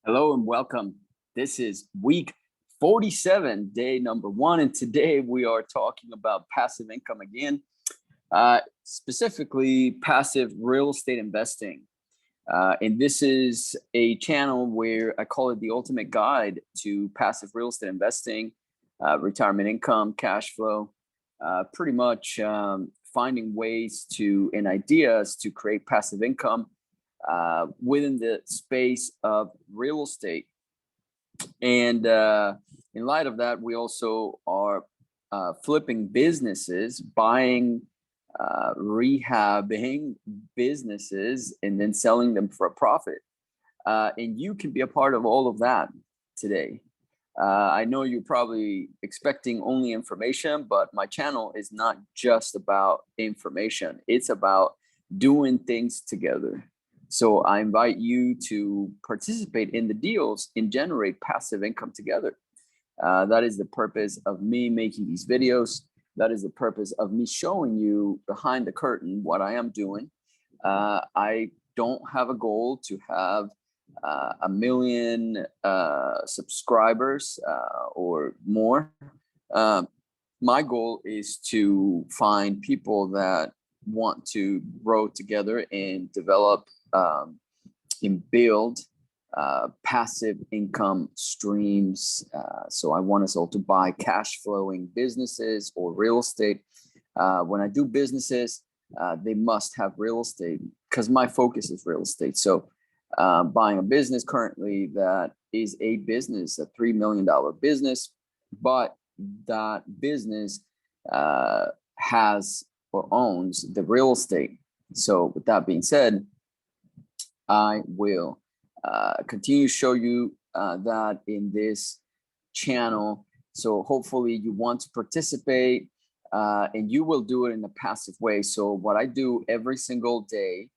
Hello and welcome. This is week 47, day number 1. And today we are talking about passive income again, specifically passive real estate investing. And this is a channel where I call it the ultimate guide to passive real estate investing, retirement income, cash flow, pretty much finding ways and ideas to create passive income within the space of real estate. And in light of that, we also are flipping businesses, buying, rehabbing businesses, and then selling them for a profit. And you can be a part of all of that today. I know you're probably expecting only information, but my channel is not just about information. It's about doing things together. So I invite you to participate in the deals and generate passive income together. That is the purpose of me making these videos. That is the purpose of me showing you behind the curtain what I am doing. I don't have a goal to have 1 million subscribers or more. My goal is to find people that want to grow together and develop and build passive income streams. So I want us all to buy cash flowing businesses or real estate. When I do businesses, they must have real estate because my focus is real estate. So buying a business currently that is a business, a $3 million business, but that business has or owns the real estate. So with that being said, I will continue to show you that in this channel. So hopefully you want to participate and you will do it in a passive way. So what I do every single day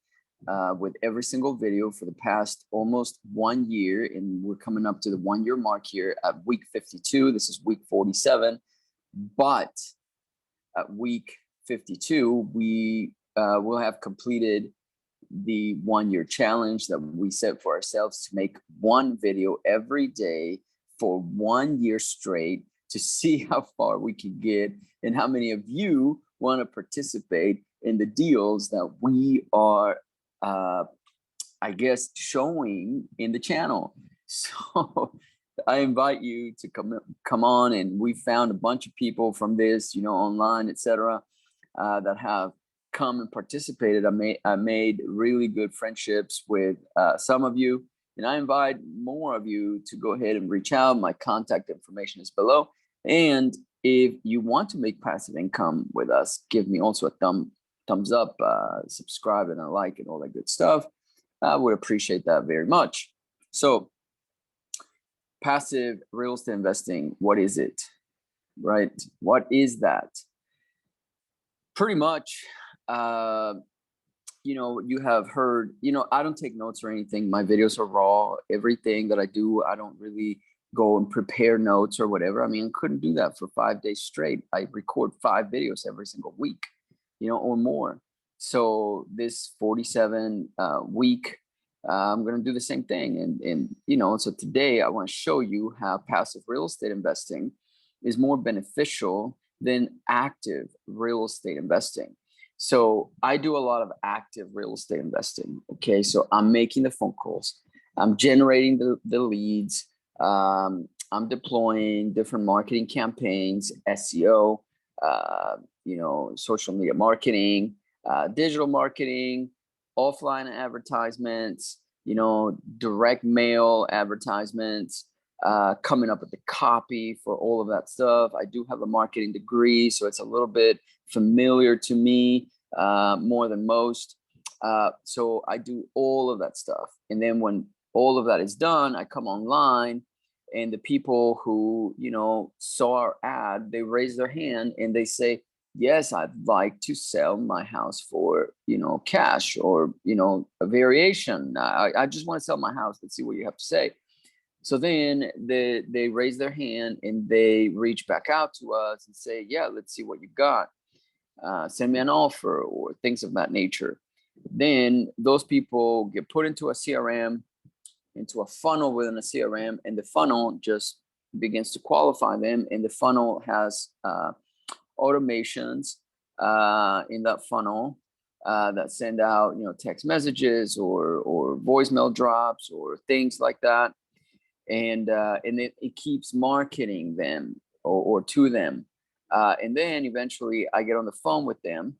with every single video for the past almost 1 year, and we're coming up to the 1 year mark here at week 52. This is week 47. But at week 52, we will have completed the 1 year challenge that we set for ourselves to make one video every day for 1 year straight to see how far we can get and how many of you want to participate in the deals that we are, I guess, showing in the channel. So I invite you to come on, and we found a bunch of people from this, online, etc., that have come and participated. I made really good friendships with some of you, and I invite more of you to go ahead and reach out. My contact information is below. And if you want to make passive income with us, give me also a thumbs up, subscribe and a like and all that good stuff. I would appreciate that very much. So passive real estate investing, what is it, right? What is that? Pretty much, you have heard, I don't take notes or anything. My videos are raw. Everything that I do, I don't really go and prepare notes or whatever. I mean, I couldn't do that for 5 days straight. I record 5 videos every single week, or more. So this 47 week, I'm going to do the same thing. And so today I want to show you how passive real estate investing is more beneficial than active real estate investing. So I do a lot of active real estate investing. Okay, so I'm making the phone calls, I'm generating the leads, I'm deploying different marketing campaigns, SEO, social media marketing, digital marketing, offline advertisements, direct mail advertisements, coming up with the copy for all of that stuff. I do have a marketing degree, so it's a little bit familiar to me, more than most. So I do all of that stuff. And then when all of that is done, I come online, and the people who, saw our ad, they raise their hand and they say, yes, I'd like to sell my house for, cash or, a variation. I just want to sell my house. Let's see what you have to say. So then they raise their hand and they reach back out to us and say, yeah, let's see what you got. Send me an offer or things of that nature. Then those people get put into a CRM, into a funnel within a CRM, and the funnel just begins to qualify them. And the funnel has automations in that funnel that send out, text messages or voicemail drops or things like that. And it keeps marketing them or to them. And then eventually I get on the phone with them.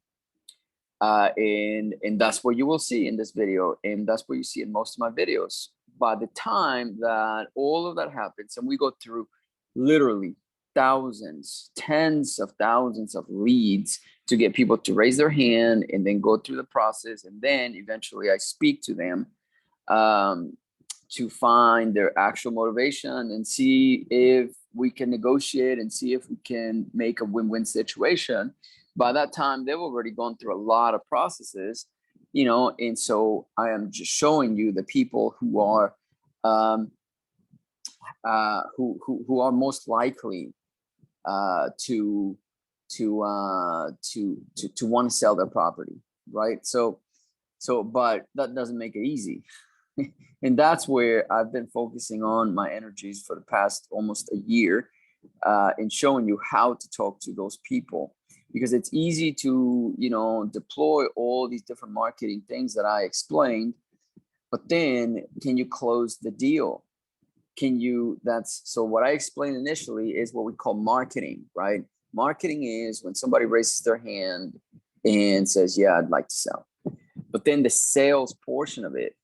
And that's what you will see in this video. And that's what you see in most of my videos. By the time that all of that happens, and we go through literally thousands, tens of thousands of leads to get people to raise their hand and then go through the process. And then eventually I speak to them to find their actual motivation and see if we can negotiate and see if we can make a win-win situation. By that time, they've already gone through a lot of processes, and so I am just showing you the people who are who are most likely to want to sell their property, right? So, but that doesn't make it easy. And that's where I've been focusing on my energies for the past almost a year, in showing you how to talk to those people, because it's easy to, deploy all these different marketing things that I explained, but then can you close the deal? So what I explained initially is what we call marketing, right? Marketing is when somebody raises their hand and says, yeah, I'd like to sell. But then the sales portion of it.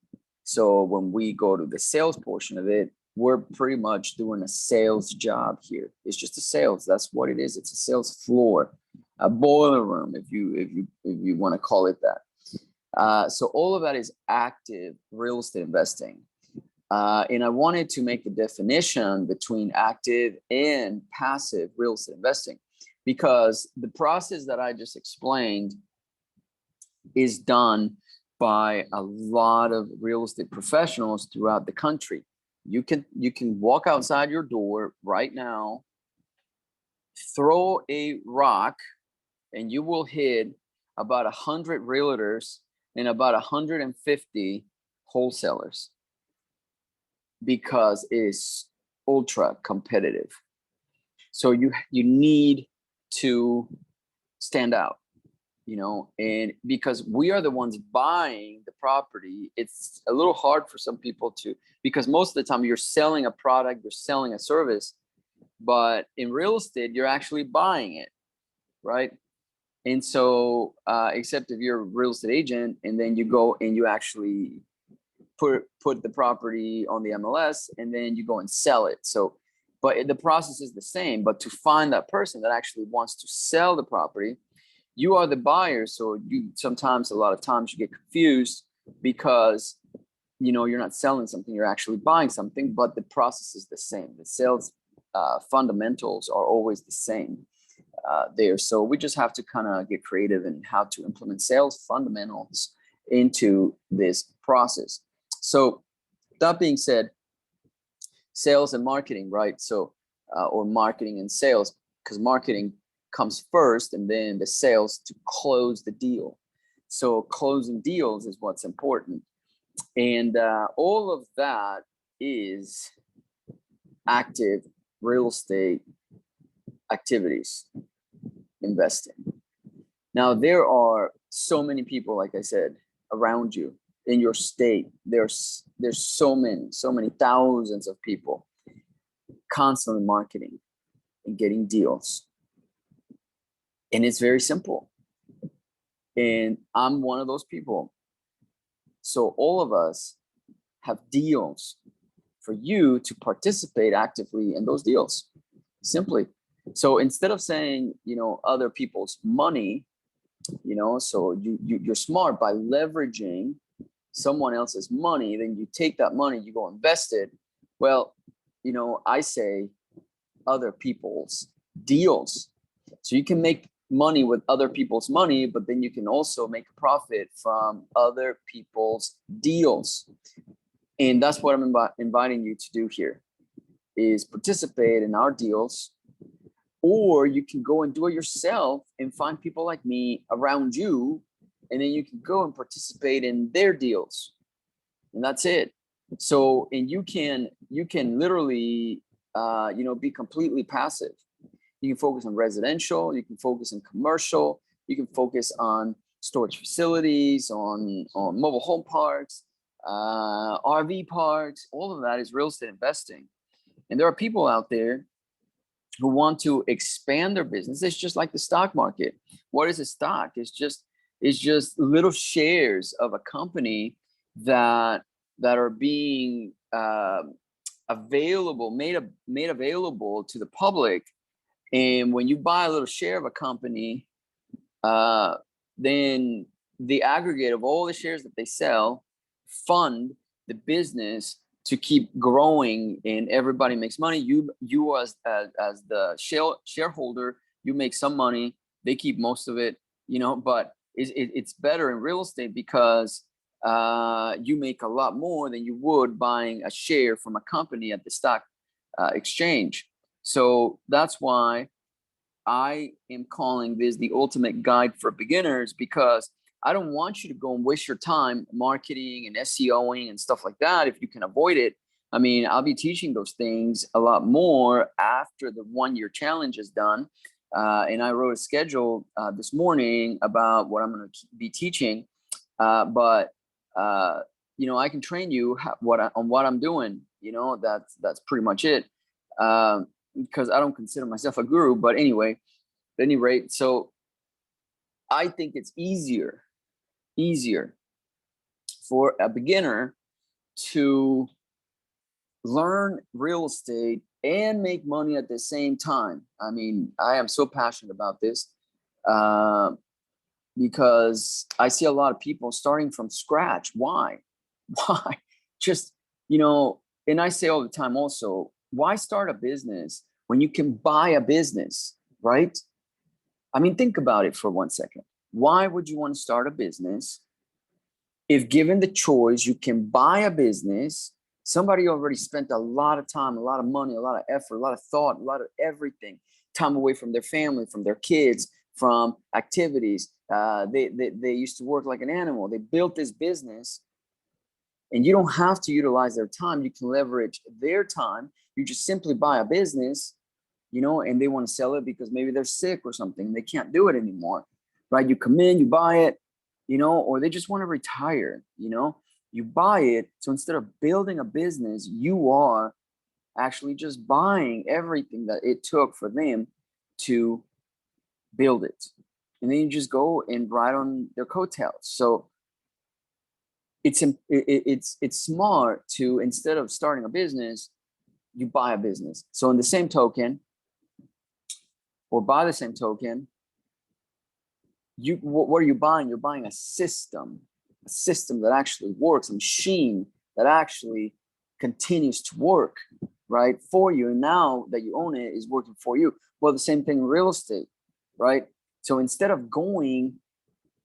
So when we go to the sales portion of it, we're pretty much doing a sales job here. It's just a sales. That's what it is. It's a sales floor, a boiler room, if you want to call it that. So all of that is active real estate investing. And I wanted to make the definition between active and passive real estate investing, because the process that I just explained is done by a lot of real estate professionals throughout the country. You can walk outside your door right now, throw a rock, and you will hit about 100 realtors and about 150 wholesalers, because it's ultra competitive. So you need to stand out, and because we are the ones buying the property, it's a little hard for some people because most of the time you're selling a product, you're selling a service, but in real estate, you're actually buying it, right? And so, except if you're a real estate agent and then you go and you actually put the property on the MLS and then you go and sell it. So, but the process is the same, but to find that person that actually wants to sell the property, you are the buyer. So a lot of times you get confused because, you're not selling something, you're actually buying something, but the process is the same. The sales fundamentals are always the same there. So we just have to kind of get creative in how to implement sales fundamentals into this process. So that being said, sales and marketing, right? So, or marketing and sales, because marketing comes first and then the sales to close the deal. So closing deals is what's important. And all of that is active real estate activities, investing. Now, there are so many people, like I said, around you in your state. There's so many thousands of people constantly marketing and getting deals. And it's very simple. And I'm one of those people. So all of us have deals for you to participate actively in those deals, simply. So instead of saying, other people's money, so you're smart by leveraging someone else's money, then you take that money, you go invest it. Well, I say other people's deals. So you can make money with other people's money, but then you can also make a profit from other people's deals. And that's what I'm inviting you to do here, is participate in our deals. Or you can go and do it yourself and find people like me around you, and then you can go and participate in their deals. And that's it. So, and you can literally, be completely passive. You can focus on residential, you can focus on commercial, you can focus on storage facilities, on mobile home parks, RV parks. All of that is real estate investing. And there are people out there who want to expand their business. It's just like the stock market. What is a stock? It's just little shares of a company that are being made available to the public. And when you buy a little share of a company, then the aggregate of all the shares that they sell fund the business to keep growing, and everybody makes money. You as the shareholder, you make some money. They keep most of it, but it's better in real estate because you make a lot more than you would buying a share from a company at the stock exchange. So that's why I am calling this the ultimate guide for beginners, because I don't want you to go and waste your time marketing and SEOing and stuff like that if you can avoid it. I mean, I'll be teaching those things a lot more after the 1-year challenge is done. And I wrote a schedule this morning about what I'm going to be teaching. But I can train you on what I'm doing. That's pretty much it. Because I don't consider myself a guru, but anyway, at any rate, so I think it's easier for a beginner to learn real estate and make money at the same time. I mean, I am so passionate about this because I see a lot of people starting from scratch. Why? Just, and I say all the time also, why start a business when you can buy a business, right? I mean, think about it for 1 second. Why would you want to start a business if given the choice, you can buy a business? Somebody already spent a lot of time, a lot of money, a lot of effort, a lot of thought, a lot of everything, time away from their family, from their kids, from activities. They used to work like an animal. They built this business, and you don't have to utilize their time. You can leverage their time. You just simply buy a business, and they want to sell it because maybe they're sick or something. They can't do it anymore, right? You come in, you buy it, or they just want to retire, you buy it. So instead of building a business, you are actually just buying everything that it took for them to build it. And then you just go and ride on their coattails. So it's smart to, instead of starting a business, you buy a business. So in the same token, or by the same token, what are you buying? You're buying a system that actually works, a machine that actually continues to work, right, for you. And now that you own it, is working for you. Well, the same thing in real estate, right? So instead of going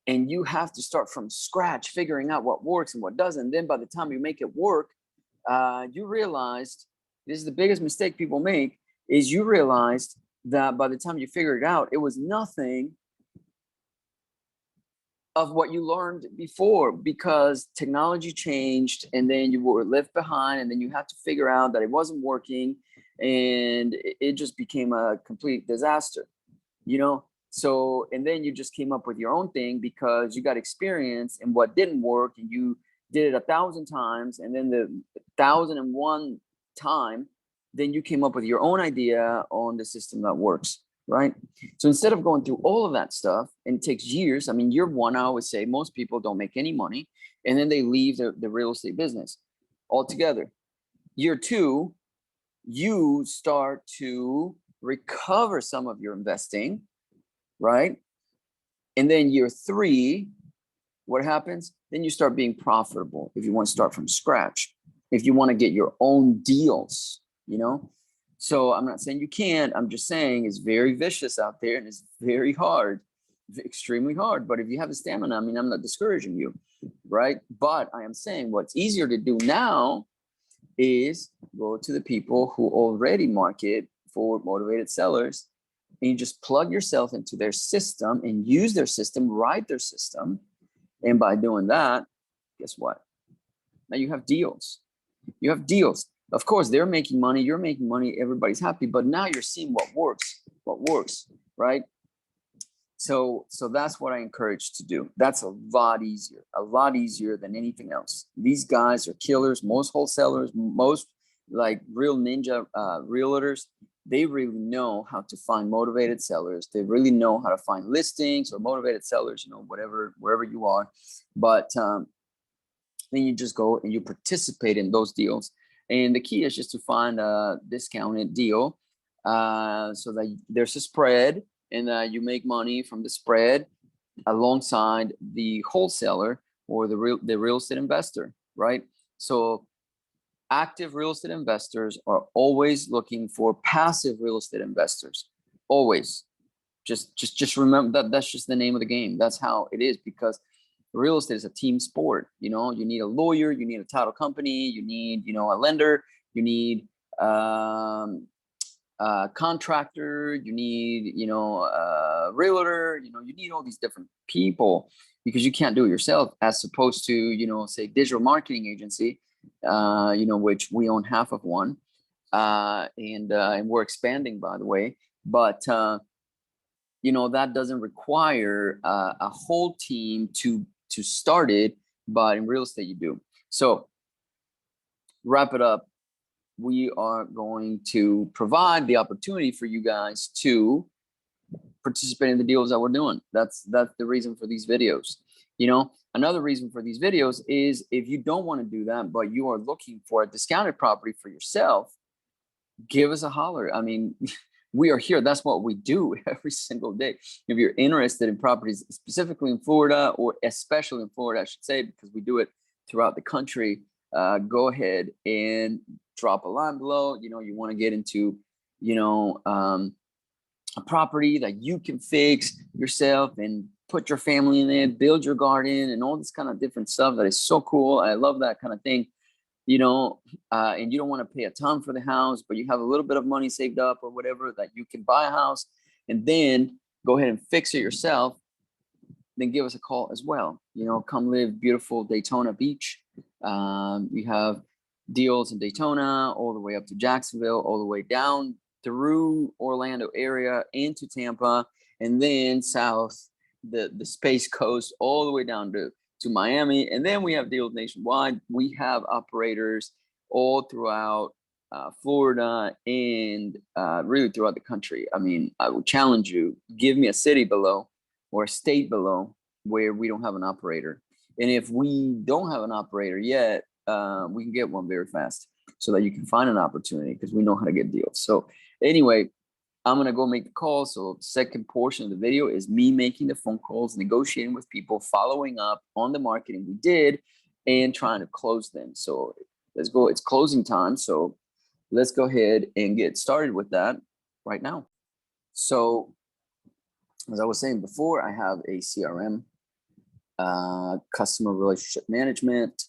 and you have to start from scratch, figuring out what works and what doesn't, then by the time you make it work, you realized, this is the biggest mistake people make, is you realized that by the time you figure it out, it was nothing of what you learned before, because technology changed, and then you were left behind, and then you have to figure out that it wasn't working, and it just became a complete disaster, So, and then you just came up with your own thing because you got experience in what didn't work, and you did it 1,000 times, and then the 1,001 time, then you came up with your own idea on the system that works, right? So instead of going through all of that stuff, and it takes years. I mean, year one, I always say most people don't make any money, and then they leave the real estate business altogether. Year two, you start to recover some of your investing, right? And then year three, what happens? Then you start being profitable if you want to start from scratch, if you want to get your own deals, So I'm not saying you can't. I'm just saying it's very vicious out there, and it's very hard, extremely hard. But if you have the stamina, I mean, I'm not discouraging you, right? But I am saying what's easier to do now is go to the people who already market for motivated sellers, and you just plug yourself into their system and use their system, ride their system. And by doing that, guess what? Now you have deals. You have deals. Of course, they're making money, you're making money, everybody's happy, but now you're seeing what works, right? So that's what I encourage to do. That's a lot easier than anything else. These guys are killers. Most wholesalers, most like real ninja realtors, they really know how to find motivated sellers. They really know how to find listings or motivated sellers, you know, whatever, wherever you are. But then you just go and you participate in those deals. And the key is just to find a discounted deal so that there's a spread, and you make money from the spread alongside the wholesaler or the real estate investor, right? So active real estate investors are always looking for passive real estate investors. Always. Just remember that that's just the name of the game. That's how it is, because real estate is a team sport. You know, you need a lawyer, you need a title company, you need, you know, a lender, you need contractor, you need, you know, a realtor, you know, you need all these different people, because you can't do it yourself, as opposed to, you know, say digital marketing agency, you know, which we own half of one, and we're expanding, by the way, but you know, that doesn't require a whole team to start it, but in real estate you do. So wrap it up, we are going to provide the opportunity for you guys to participate in the deals that we're doing. That's the reason for these videos. You know, another reason for these videos is if you don't want to do that, but you are looking for a discounted property for yourself, give us a holler. I mean, we are here. That's what we do every single day. If you're interested in properties, specifically in Florida, or especially in Florida, I should say, because we do it throughout the country, go ahead and drop a line below. You know, you want to get into, you know, a property that you can fix yourself and put your family in it, build your garden, and all this kind of different stuff that is so cool. I love that kind of thing. You know, and you don't want to pay a ton for the house, but you have a little bit of money saved up or whatever, that you can buy a house and then go ahead and fix it yourself, then give us a call as well. You know, come live beautiful Daytona Beach. We have deals in Daytona all the way up to Jacksonville, all the way down through Orlando area into Tampa, and then south, the Space Coast, all the way down to Miami. And then we have deals nationwide. We have operators all throughout Florida and really throughout the country. I mean, I would challenge you, give me a city below or a state below where we don't have an operator. And if we don't have an operator yet, we can get one very fast so that you can find an opportunity, because we know how to get deals. So anyway, I'm going to go make the call. So second portion of the video is me making the phone calls, negotiating with people, following up on the marketing we did, and trying to close them. So let's go. It's closing time. So let's go ahead and get started with that right now. So as I was saying before, I have a CRM, customer relationship management.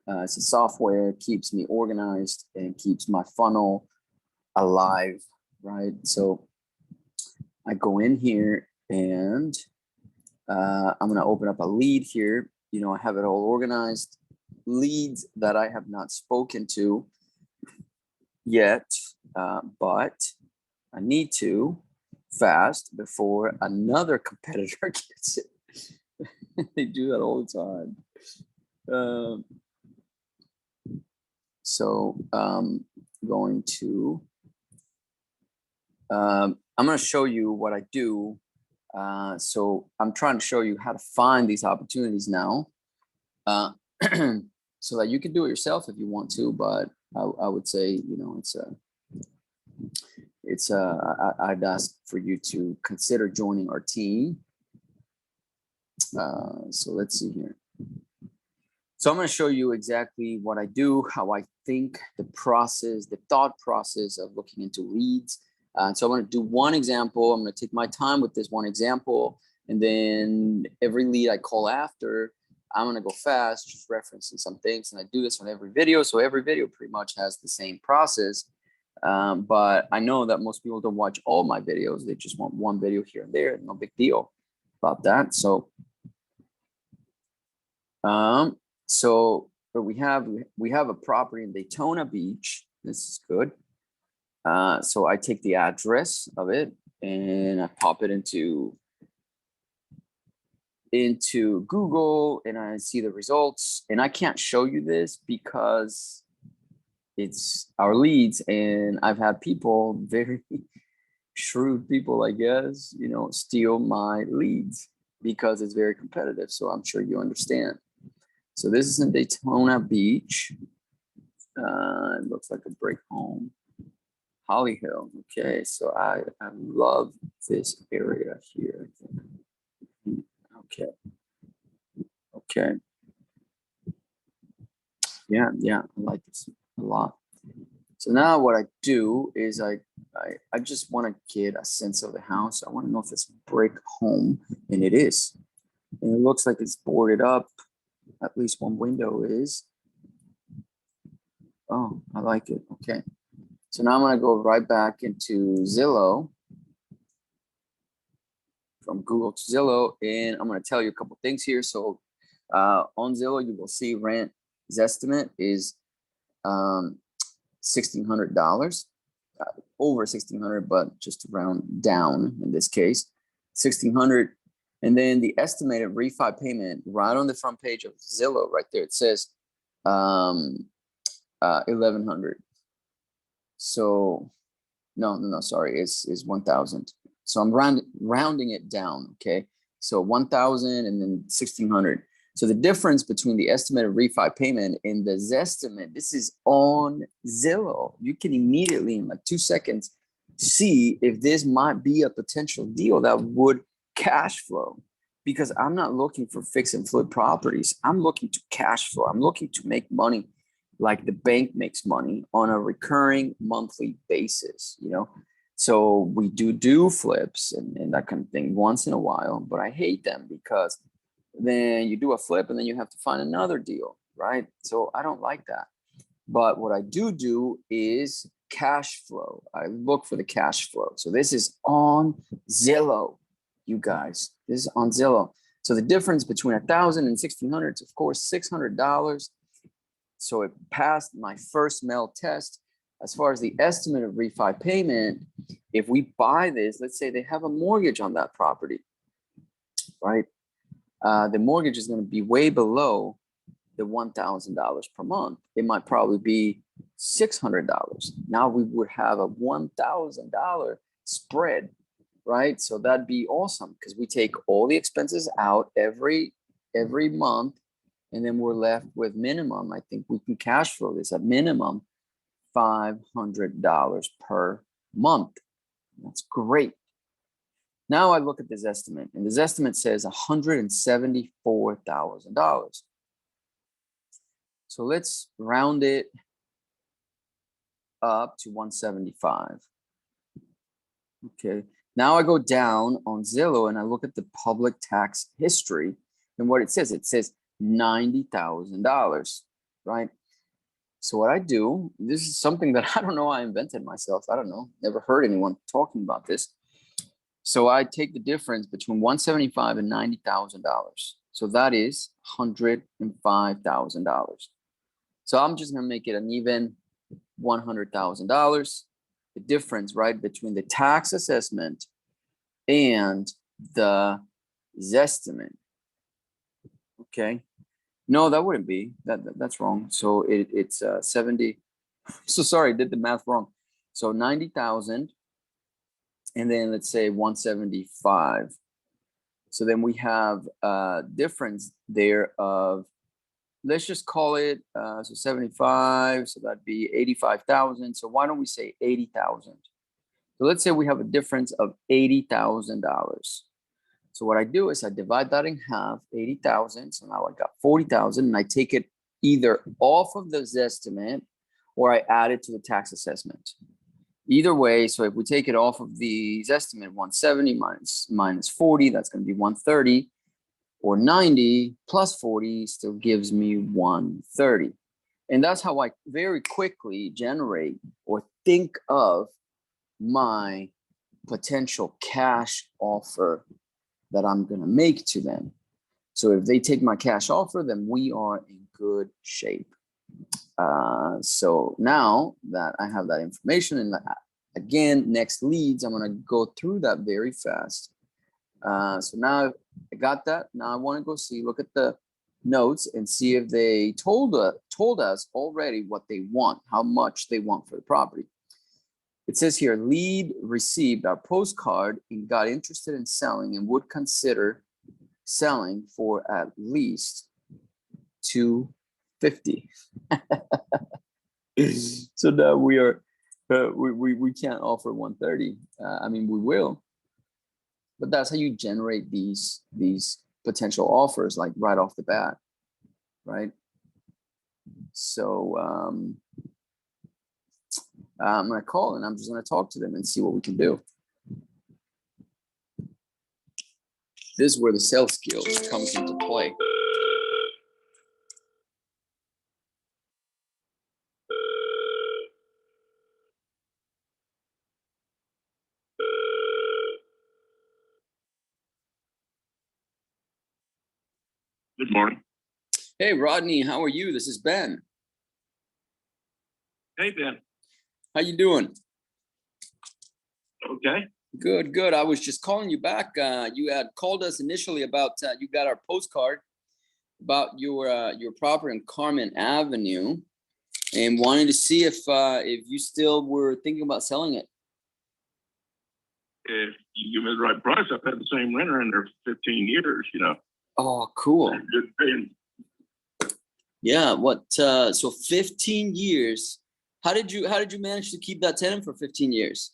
It's a software, keeps me organized and keeps my funnel alive, right? So I go in here and I'm going to open up a lead here. You know, I have it all organized. Leads that I have not spoken to yet, but I need to fast before another competitor gets it. They do that all the time. So going to, I'm going to show you what I do. So I'm trying to show you how to find these opportunities now, so that you can do it yourself if you want to. But I would say, you know, I'd ask for you to consider joining our team. So let's see here. So I'm going to show you exactly what I do, how I think, the process, the thought process of looking into leads. So I'm going to do one example. I'm going to take my time with this one example, and then every lead I call after, I'm going to go fast, just referencing some things. And I do this on every video. So every video pretty much has the same process. But I know that most people don't watch all my videos. They just want one video here and there. No big deal about that. So but we have a property in Daytona Beach. This is good. So I take the address of it and I pop it into Google and I see the results. And I can't show you this because it's our leads, and I've had people, very shrewd people, I guess, steal my leads because it's very competitive. So I'm sure you understand. So this is in Daytona Beach. It looks like a brick home. Holly Hill. Okay, so I love this area here. Okay. Yeah, I like this a lot. So now what I do is I just want to get a sense of the house. I want to know if it's a brick home, and it is. And it looks like it's boarded up. At least one window is. Oh, I like it. Okay. So now I'm going to go right back into Zillow, from Google to Zillow, and I'm going to tell you a couple things here. So on Zillow, you will see rent estimate is $1,600, over $1,600, but just to round down in this case, $1,600. And then the estimated refi payment right on the front page of Zillow, right there, it says $1,100. So no, sorry, it's 1,000. So I'm rounding it down. Okay, so 1,000 and then 1,600. So the difference between the estimated refi payment and the Zestimate, this is on Zillow. You can immediately, in like 2 seconds, see if this might be a potential deal that would cash flow. Because I'm not looking for fix and flip properties. I'm looking to cash flow. I'm looking to make money like the bank makes money on a recurring monthly basis, So we do flips and that kind of thing once in a while, but I hate them because then you do a flip and then you have to find another deal, right? So I don't like that. But what I do is cash flow. I look for the cash flow. So this is on Zillow, you guys. This is on Zillow. So the difference between 1,000 and 1,600 is, of course, $600. So it passed my first mail test. As far as the estimate of refi payment, if we buy this, let's say they have a mortgage on that property, right? The mortgage is going to be way below the $1,000 per month. It might probably be $600. Now we would have a $1,000 spread, right? So that'd be awesome because we take all the expenses out every month, and then we're left with minimum. I think we can cash flow this at minimum $500 per month. That's great. Now I look at this estimate, and this estimate says $174,000. So let's round it up to 175. Okay. Now I go down on Zillow and I look at the public tax history, and what it says $90,000, right? So what I do, this is something that I don't know, I invented myself. I don't know, never heard anyone talking about this. So I take the difference between 175 and $90,000. So that is $105,000. So I'm just gonna make it an even $100,000. The difference, right, between the tax assessment and the Zestimate. Okay. No, that wouldn't be. That's wrong. So it's 70. So sorry, I did the math wrong. So 90,000, and then let's say 175. So then we have a difference there of, let's just call it so 75. So that'd be 85,000. So why don't we say 80,000? So let's say we have a difference of $80,000. So what I do is I divide that in half, 80,000. So now I got 40,000, and I take it either off of the Zestimate or I add it to the tax assessment. Either way, so if we take it off of the Zestimate, 170 minus 40, that's going to be 130, or 90 plus 40 still gives me 130. And that's how I very quickly generate or think of my potential cash offer that I'm going to make to them. So if they take my cash offer, then we are in good shape. So now that I have that information, and again, next leads, I'm gonna go through that very fast. So now I got that. Now I want to go look at the notes and see if they told us already what they want, how much they want for the property. It says here, lead received our postcard and got interested in selling and would consider selling for at least $250. So now we are we can't offer 130. I mean, we will, but that's how you generate these potential offers, like right off the bat, right? So I'm gonna call and I'm just gonna talk to them and see what we can do. This is where the sales skills comes into play. Good morning. Hey, Rodney, how are you? This is Ben. Hey, Ben. How you doing? Okay. Good, good. I was just calling you back. You had called us initially about you got our postcard about your property on Carmen Avenue, and wanted to see if you still were thinking about selling it. If you give me the right price, I've had the same renter in there for 15 years, you know. Oh, cool. Good paying. Yeah. What? So 15 years. How did you manage to keep that tenant for 15 years?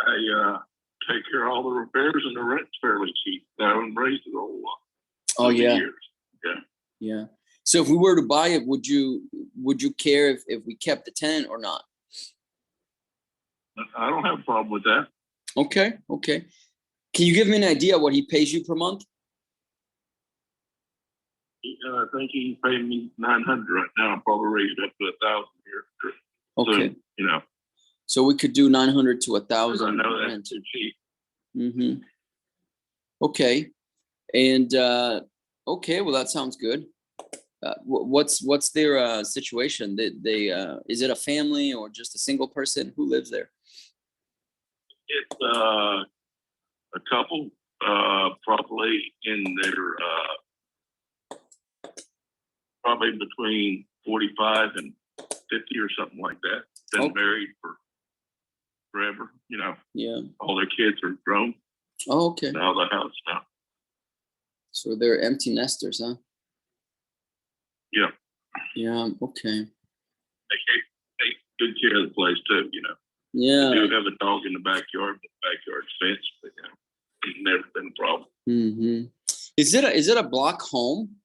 I take care of all the repairs and the rent's fairly cheap. I haven't raised it a whole lot. Oh yeah. Years. Yeah. Yeah. So if we were to buy it, would you care if we kept the tenant or not? I don't have a problem with that. Okay. Okay. Can you give me an idea what he pays you per month? I think he's paying me $900 right now. I'll probably raise it up to $1,000 here. Okay. So, you know. So we could do 900 to 1,000. I know that's too cheap. Mm-hmm. Okay. And okay, well that sounds good. What's their situation? They is it a family or just a single person who lives there? It's a couple, probably in their probably between 45 and 50 or something like that. Been married for forever, you know. Yeah. All their kids are grown. Oh, okay. Out of the house now. So they're empty nesters, huh? Yeah. Yeah. Okay. They take good care of the place too, you know. Yeah. They do have a dog in the backyard, but the backyard's fenced, but you know, it's never been a problem. Mm-hmm. Is it a block home?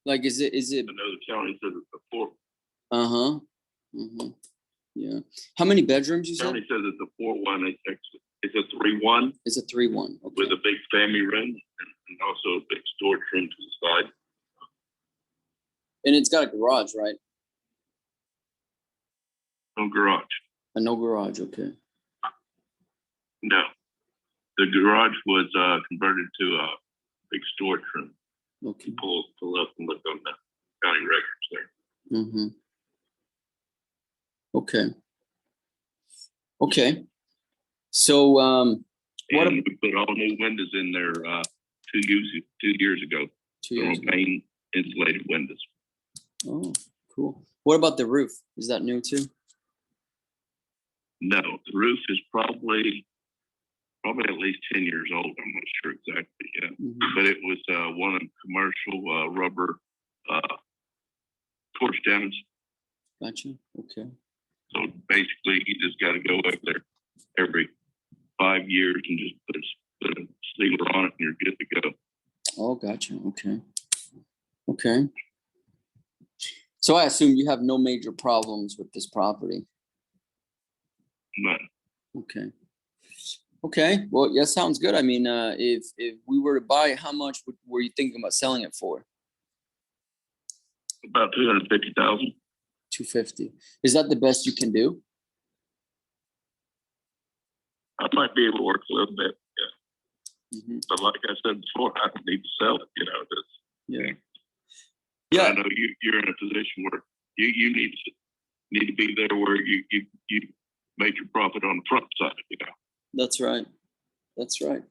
Like is it? I know the county says it's a four. Uh-huh. Mm-hmm. Yeah. How many bedrooms you said? The county says it's a 4-1. It's a 3-1. It's a 3-1. Okay. With a big family room and also a big storage room to the side. And it's got a garage, right? No garage. No garage, okay. No. The garage was converted to a big storage room. Okay. Pull up and look on the county records there. Mm-hmm. Okay. Okay. So what we put all new windows in there 2 years ago. 2 years ago. Main insulated windows. Oh, cool. What about the roof? Is that new too? No, the roof is probably at least 10 years old. I'm not sure exactly yet. Mm-hmm. But it was one of the commercial rubber torch downs. Gotcha. Okay. So basically, you just got to go up there every 5 years and just put a sealer on it, and you're good to go. Oh, gotcha. Okay. Okay. So I assume you have no major problems with this property. None. Okay. Okay. Well, yeah, sounds good. I mean, if we were to buy, how much were you thinking about selling it for? About $250,000. $250,000. Is that the best you can do? I might be able to work a little bit. Mm-hmm. But like I said before, I don't need to sell it. Yeah. Yeah. I know you're in a position where you need to be there where you make your profit on the front side. That's right. That's right.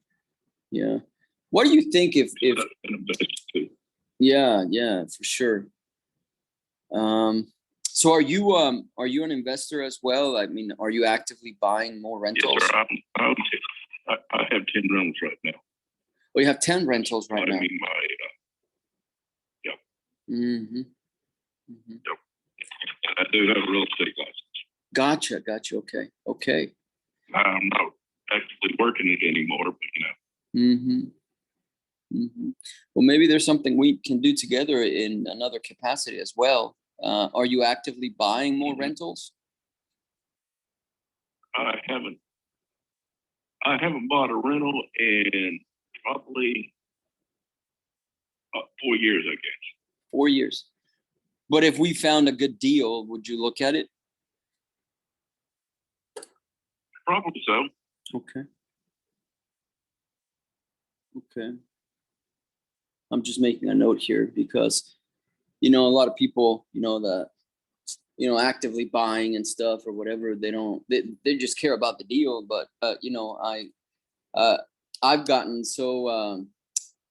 Yeah. What do you think if yeah, for sure. So are you an investor as well? I mean, are you actively buying more rentals? Yes, sir. I have 10 rentals right now. Oh, you have 10 rentals right now. I mean, yeah. Mm-hmm. Mm-hmm. Yep. And I do have a real estate license. Gotcha. Okay. I'm not actively working it anymore, but Mm-hmm. Mm-hmm. Well, maybe there's something we can do together in another capacity as well. Are you actively buying more rentals? I haven't bought a rental in probably 4 years, I guess. 4 years. But if we found a good deal, would you look at it? Probably so. Okay. I'm just making a note here because, a lot of people, that, actively buying and stuff or whatever, they just care about the deal. But, I've gotten so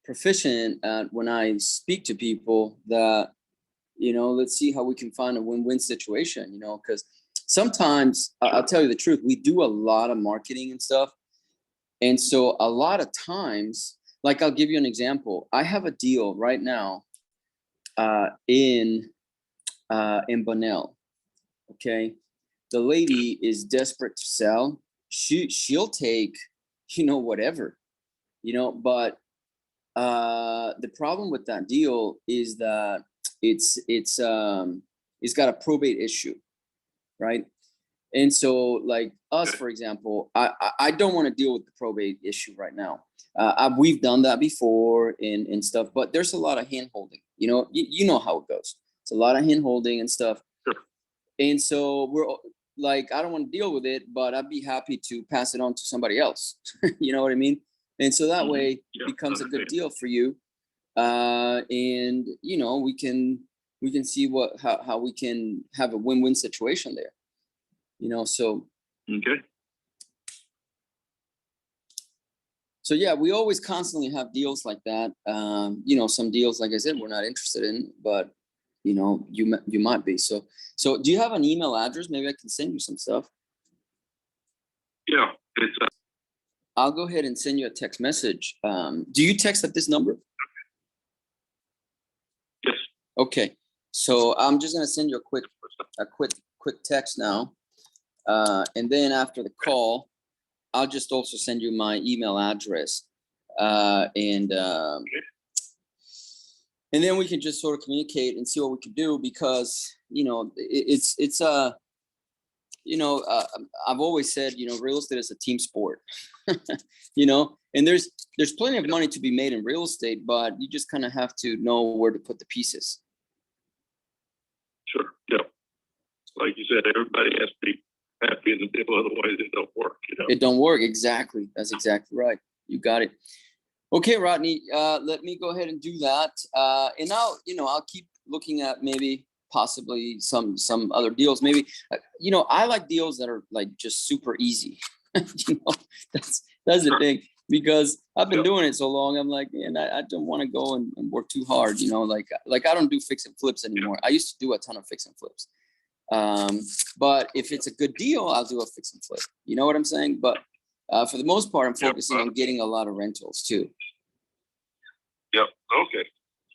proficient at when I speak to people that, let's see how we can find a win-win situation, because sometimes I'll tell you the truth, we do a lot of marketing and stuff. And so a lot of times, like I'll give you an example. I have a deal right now in Bunnell. Okay. The lady is desperate to sell. She'll take, whatever, but the problem with that deal is that it's got a probate issue, right? And so, like us, for example, I don't want to deal with the probate issue right now. We've done that before and stuff, but there's a lot of hand holding. You know how it goes. It's a lot of hand holding and stuff. Sure. And so we're like, I don't want to deal with it, but I'd be happy to pass it on to somebody else. You know what I mean? And so that way it becomes a good deal for you. And we can see how we can have a win-win situation there. So okay. So yeah, we always constantly have deals like that. Some deals, like I said, we're not interested in, but you might be. So do you have an email address? Maybe I can send you some stuff. Yeah, it's I'll go ahead and send you a text message. Do you text at this number? Yes. Okay. So I'm just gonna send you a quick text now, and then after the call, I'll just also send you my email address, and then we can just sort of communicate and see what we can do, because I've always said, real estate is a team sport. And there's plenty of money to be made in real estate, but you just kind of have to know where to put the pieces. Sure. Yeah. Like you said, everybody has to be happy in the deal, otherwise it don't work. It don't work. Exactly. That's exactly right. You got it. Okay, Rodney. Let me go ahead and do that. And I'll keep looking at maybe possibly some other deals. Maybe I like deals that are like just super easy. That's the thing, because I've been doing it so long. I'm like, man, I don't want to go and work too hard. Like I don't do fix and flips anymore. I used to do a ton of fix and flips. But if it's a good deal, I'll do a fix and flip. You know what I'm saying? But for the most part, I'm focusing on getting a lot of rentals too. Yep. Okay.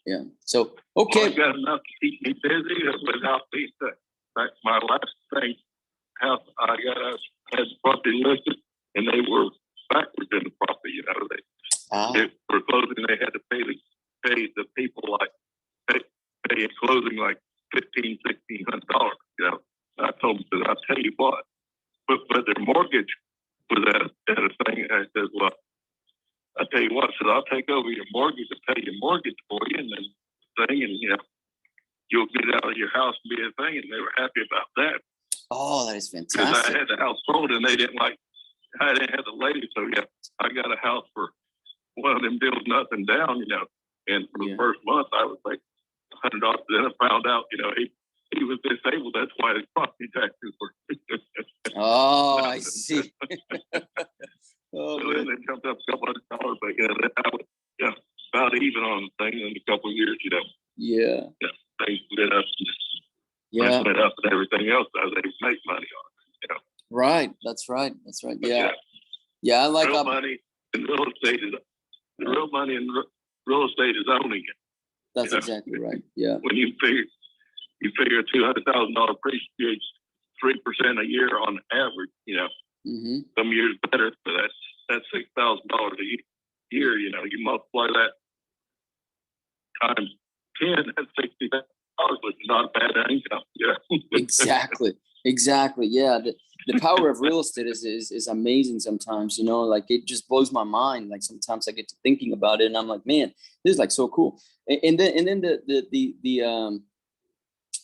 Yeah. So okay. Well, I got enough to keep me busy without these things. That's my last thing. How I got us as property listed, and they were backwards in the property. They were closing. They had to pay the people pay in closing like $1,500-$1,600. I told them, I'll tell you what, but their mortgage was at a thing. I said, well, I tell you what, I said, I'll take over your mortgage and pay your mortgage for you, and then thing, and you'll get out of your house and be a thing. And they were happy about that. Oh, that is fantastic. Because I had the house sold, and I didn't have the lady. So yeah, I got a house for one of them deals nothing down, you know. And for the Yeah. first month, I was like $100. Then I found out, you know, he was disabled. That's why his property taxes were. Oh, I see. Oh, So then man. it jumped up a couple $100, but yeah, then I was about even on the thing in a couple of years, you know. Yeah. Yeah, things lit up, Yeah. lit up, and everything else. I was able to make money on it, you know. Right. That's right. That's right. But Yeah. Yeah. I like real money in real estate is the real money in real estate is owning it. That's you know? exactly right. Yeah. When you figure $200,000 appreciates 3% a year on average, you know. Mm-hmm. Some years better, but that's $6,000 a year. You know, you multiply that times 10, that's $60,000, which is not a bad income. Yeah, Exactly. Exactly. Yeah. The power of real estate is amazing sometimes, you know, like it just blows my mind. Like sometimes I get to thinking about it and I'm like, man, this is like so cool. And then the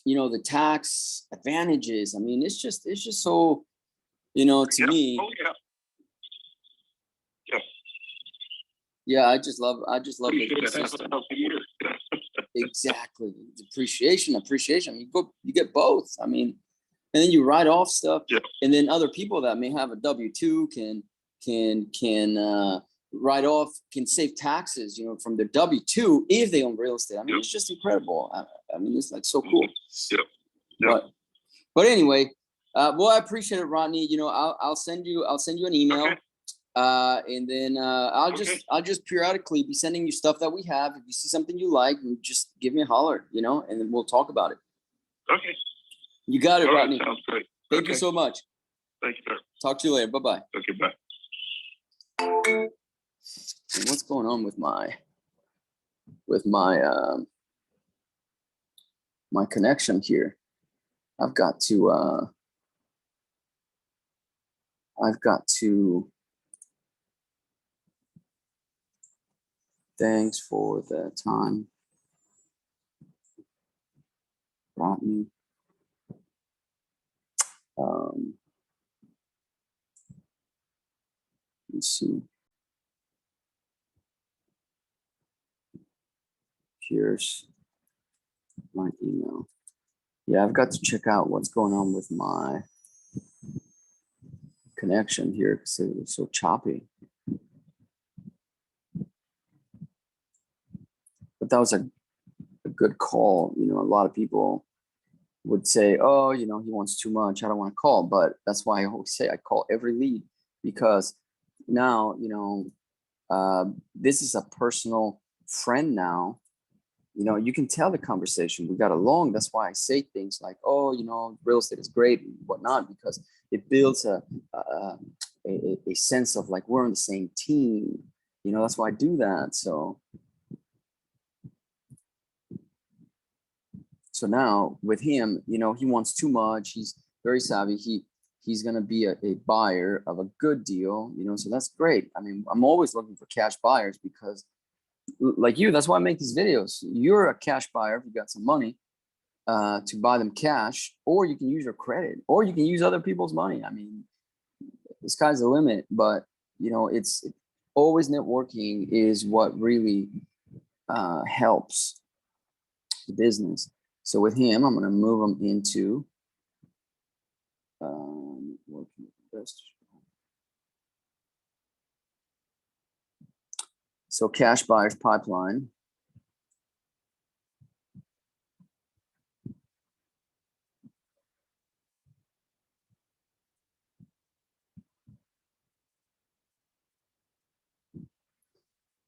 you know, the tax advantages. I mean, it's just so, you know, to me. Oh yeah. Yeah. Yeah, I just love You the should have system. enough a year. Exactly. Appreciation. I mean, you get both. I mean, and then you write off stuff, Yeah. and then other people that may have a W-2 can write off, can save taxes, you know, from their W-2 if they own real estate. I mean, Yeah. it's just incredible. I mean, it's like so cool. Yeah. Yeah. But anyway, well, I appreciate it, Rodney. You know, I'll send you an email. Okay. And then I'll just periodically be sending you stuff that we have. If you see something you like, you just give me a holler, you know, and then we'll talk about it. Okay. You got it, All right, Rodney. sounds great. Thank you so much. Thank you, sir. Talk to you later. Bye-bye. Okay, bye. And what's going on with my my connection here? I've got to thanks for the time, Rodney. Let's see. Here's my email. Yeah, I've got to check out what's going on with my connection here because it was so choppy. But that was a good call. You know, a lot of people would say, oh, you know, he wants too much. I don't want to call. But that's why I always say I call every lead, because now, you know, this is a personal friend now. You know, you can tell the conversation, we got along. That's why I say things like, oh, you know, real estate is great and whatnot, because it builds a sense of like we're on the same team. You know, that's why I do that. So now with him, you know, he wants too much. He's very savvy. He's going to be a buyer of a good deal, you know, so that's great. I mean, I'm always looking for cash buyers because like you, that's why I make these videos. You're a cash buyer if you got some money to buy them cash, or you can use your credit, or you can use other people's money. I mean, the sky's the limit, but you know, it's always networking is what really helps the business. So with him, I'm going to move him into working with investors. So cash buyers pipeline.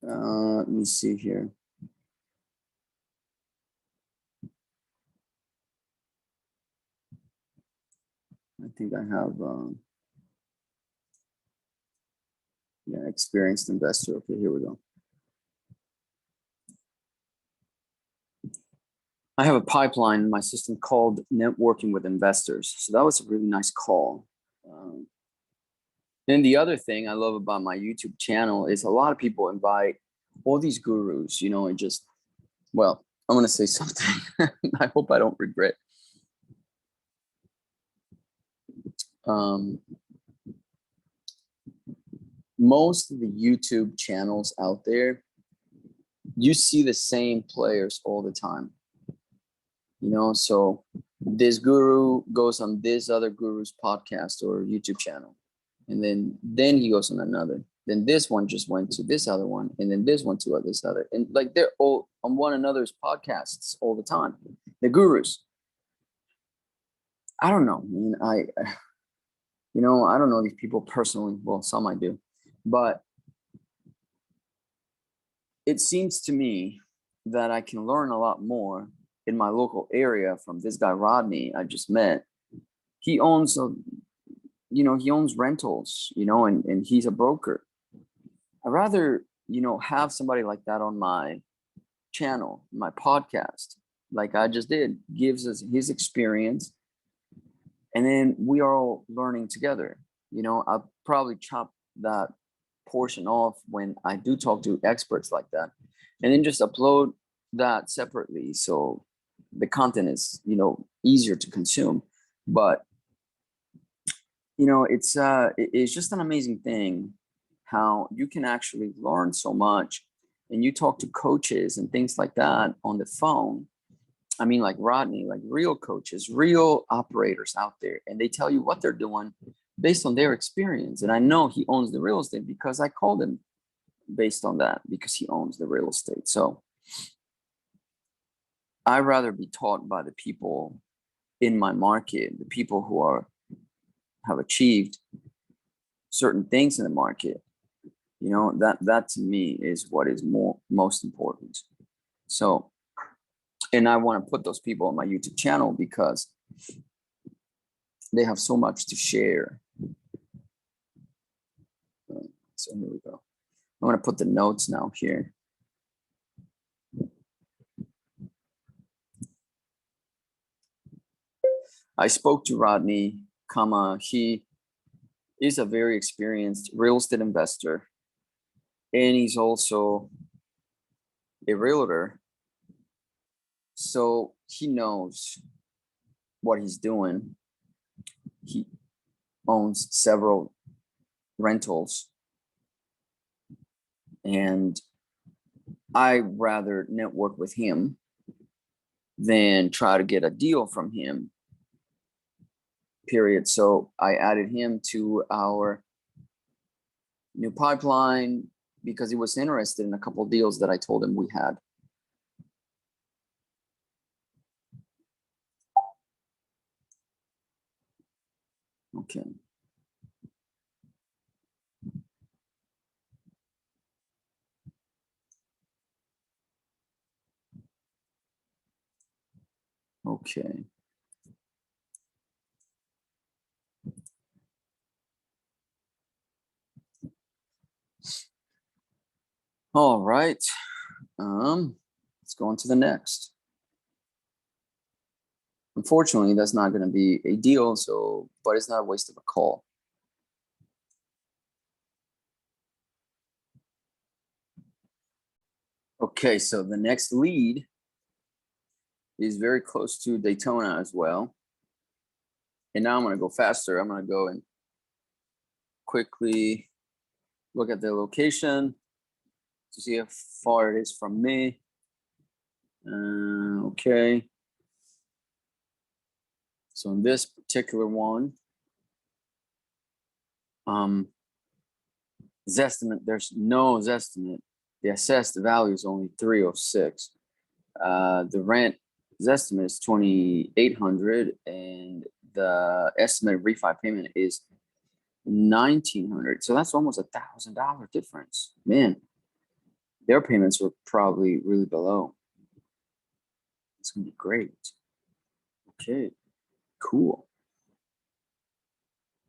Let me see here. I think I have experienced investor. Okay, here we go. I have a pipeline in my system called networking with investors. So that was a really nice call. Then the other thing I love about my YouTube channel is a lot of people invite all these gurus, you know, and just, well, I'm going to say something. I hope I don't regret. most of the YouTube channels out there, you see the same players all the time. So this guru goes on this other guru's podcast or YouTube channel, and then he goes on another. Then this one just went to this other one, and then this one to this other, and like they're all on one another's podcasts all the time. The gurus. I don't know. I don't know these people personally. Well, some I do, but it seems to me that I can learn a lot more in my local area from this guy Rodney I just met. He owns he owns rentals, and he's a broker. I'd rather, have somebody like that on my channel, my podcast, like I just did, gives us his experience, and then we are all learning together. I'll probably chop that portion off when I do talk to experts like that, and then just upload that separately so the content is easier to consume. But it's just an amazing thing how you can actually learn so much, and you talk to coaches and things like that on the phone. I mean, like Rodney, like real coaches, real operators out there, and they tell you what they're doing based on their experience. And I know he owns the real estate because I called him based on that, because he owns the real estate. So I'd rather be taught by the people in my market, the people who have achieved certain things in the market. That to me is what is most important. So, and I want to put those people on my YouTube channel because they have so much to share. So here we go. I'm going to put the notes now here. I spoke to Rodney, he is a very experienced real estate investor, and he's also a realtor. So he knows what he's doing. He owns several rentals, and I rather network with him than try to get a deal from him, period. So I added him to our new pipeline because he was interested in a couple of deals that I told him we had. Okay. Okay. All right. Let's go on to the next. Unfortunately, that's not going to be a deal, but it's not a waste of a call. Okay, so the next lead is very close to Daytona as well. And now I'm going to go faster. I'm going to go and quickly look at the location to see how far it is from me. Okay. So in this particular one, Zestimate, there's no Zestimate. The assessed value is only 306. The rent estimate is 2,800, and the estimated refi payment is 1,900. So that's almost $1,000 difference. Man, their payments were probably really below. It's gonna be great. Okay, cool.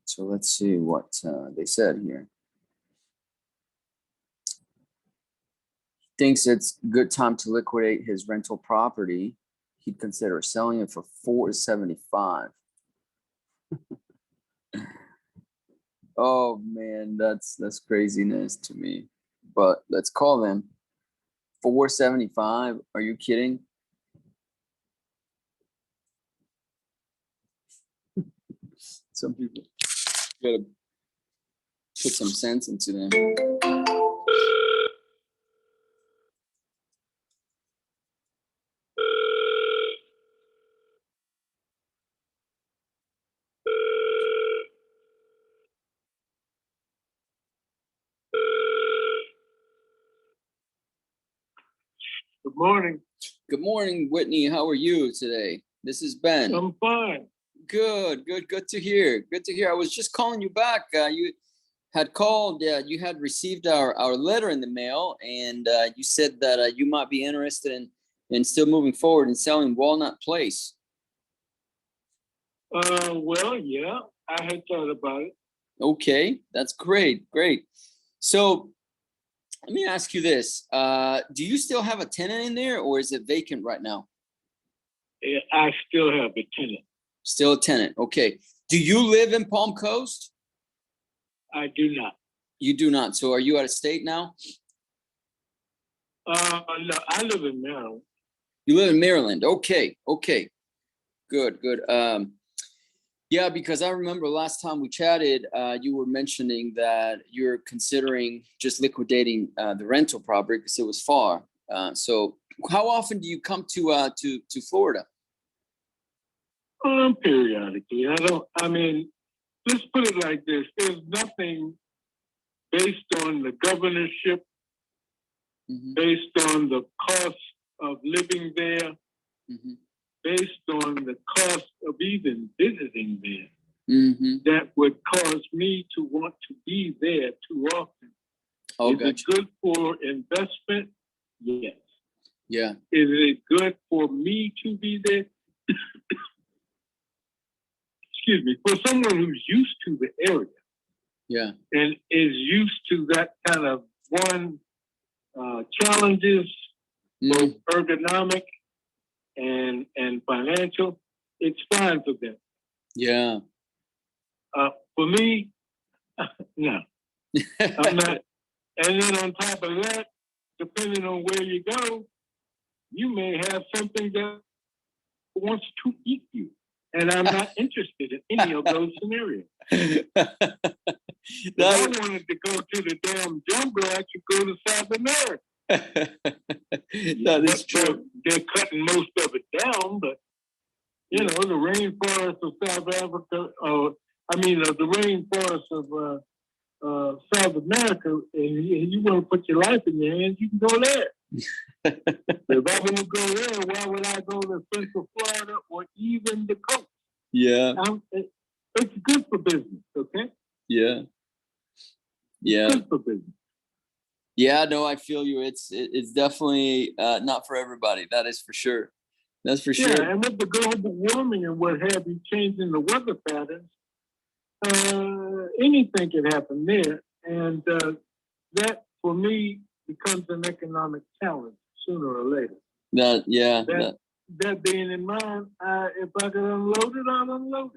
So let's see what they said here. Thinks it's a good time to liquidate his rental property. He'd consider selling it for $475. Oh man, that's craziness to me. But let's call them. $475. Are you kidding? Some people gotta put some sense into them. Good morning. Good morning, Whitney. How are you today? This is Ben. I'm fine. Good to hear. Good to hear. I was just calling you back. You had called, you had received our letter in the mail, and you said that you might be interested in still moving forward and selling Walnut Place. Well, yeah, I had thought about it. Okay, that's great. So let me ask you this. Do you still have a tenant in there, or is it vacant right now? Yeah, I still have a tenant. Still a tenant. Okay. Do you live in Palm Coast? I do not. You do not. So are you out of state now? No, I live in Maryland. You live in Maryland. Okay. Good. Yeah, because I remember last time we chatted, you were mentioning that you're considering just liquidating the rental property because it was far. So how often do you come to Florida? Periodically. Let's put it like this. There's nothing based on the governorship, based on the cost of living there, based on the cost of even visiting there, that would cause me to want to be there too often. Is it good for investment? Yes. Yeah. Is it good for me to be there? Excuse me, for someone who's used to the area, yeah, and is used to that kind of challenges, both ergonomic and financial, it's fine for them. Yeah. For me, no, I'm not. And then on top of that, depending on where you go, you may have something that wants to eat you. And I'm not interested in any of those scenarios. If I wanted to go to the damn jungle, I could go to South America. That is true. They're cutting most of it down, but you know, the rainforest of South Africa, the rainforest of South America, and you want to put your life in your hands, you can go there. If I want to go there, why would I go to Central Florida or even the coast? Yeah. It's good for business, okay? Yeah. It's good for business. Yeah, no, I feel you. It's definitely not for everybody. That is for sure. That's for sure. Yeah, and with the global warming and what have you, changing the weather patterns, anything can happen there. And that, for me, becomes an economic challenge sooner or later. That being in mind, if I could unload it, I'll unload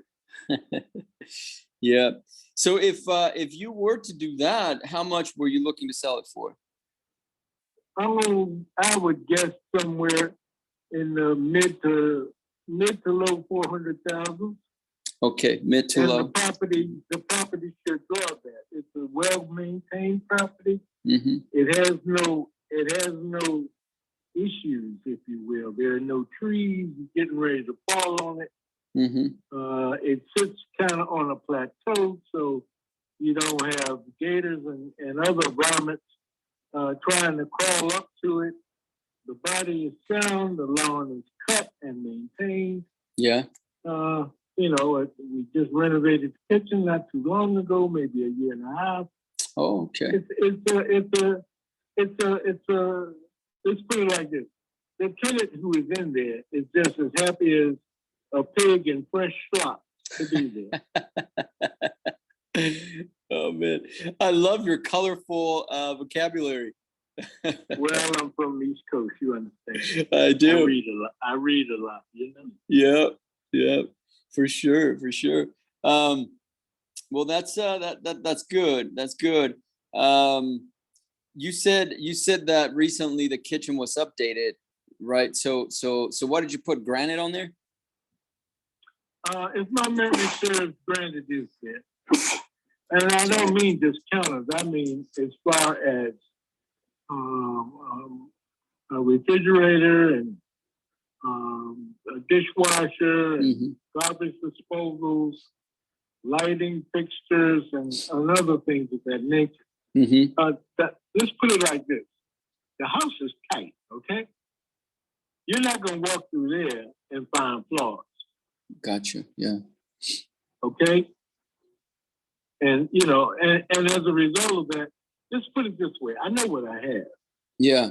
it. Yeah. So if you were to do that, how much were you looking to sell it for? I would guess somewhere in the mid to low 400,000. Okay, mid to low. The property should draw that. It's a well-maintained property. Mm-hmm. It has no issues, if you will. There are no trees getting ready to fall on it. Mm-hmm. It sits kind of on a plateau, so you don't have gators and other varmints trying to crawl up to it. The body is sound, the lawn is cut and maintained. Yeah. We just renovated the kitchen not too long ago, maybe a year and a half. Oh, okay. Let's put it like this. The tenant who is in there is just as happy as a pig in fresh slop to be there. Oh, man. I love your colorful vocabulary. Well, I'm from the East Coast, you understand. I do. I read a lot, you know? Yeah. For sure. Well, that's good. That's good. You said that recently the kitchen was updated, right? So what did you put? Granite on there? If my memory serves, granite is there. And I don't mean just counters. I mean as far as a refrigerator and a dishwasher and garbage disposals, lighting fixtures, and other things of that nature. Let's put it like this. The house is tight, okay? You're not going to walk through there and find flaws. Gotcha. Yeah. Okay? And, you know, and as a result of that, let's put it this way. I know what I have. Yeah.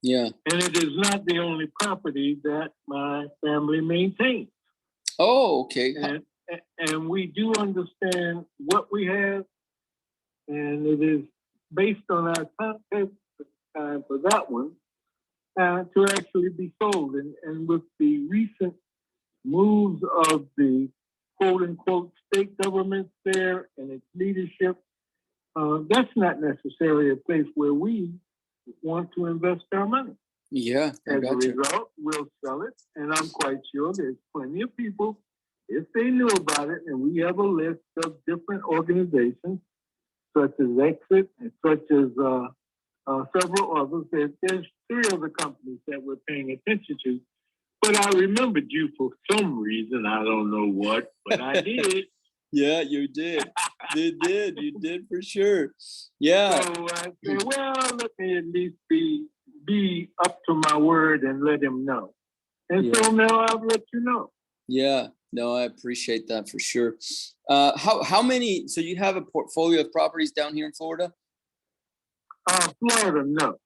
Yeah. And it is not the only property that my family maintains. Oh, okay. And we do understand what we have, and it is based on our context for that one to actually be sold. And with the recent moves of the quote unquote state governments there and its leadership, that's not necessarily a place where we want to invest our money. Yeah. As a result, we'll sell it, and I'm quite sure there's plenty of people, if they knew about it, and we have a list of different organizations, such as Exit and such as several others. There's 3 other companies that we're paying attention to. But I remembered you for some reason. I don't know what, but I did. Yeah, you did. You did for sure. Yeah. So I said, well, let me at least be up to my word and let him know. And so now I'll let you know. Yeah. No, I appreciate that for sure. How many? So you have a portfolio of properties down here in Florida? Florida, no.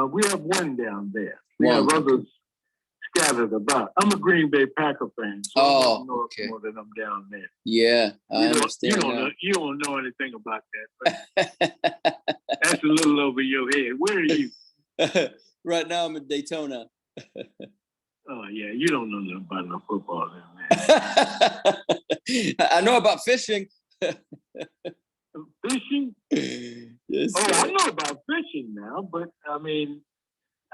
We have one down there. We have others scattered about. I'm a Green Bay Packer fan, so I don't know more than I'm down there. Yeah, I understand. You don't know anything about that. But that's a little over your head. Where are you? Right now, I'm in Daytona. Oh yeah, you don't know nothing about no football down there. I know about fishing. Fishing? Yes. I know about fishing now, but I mean,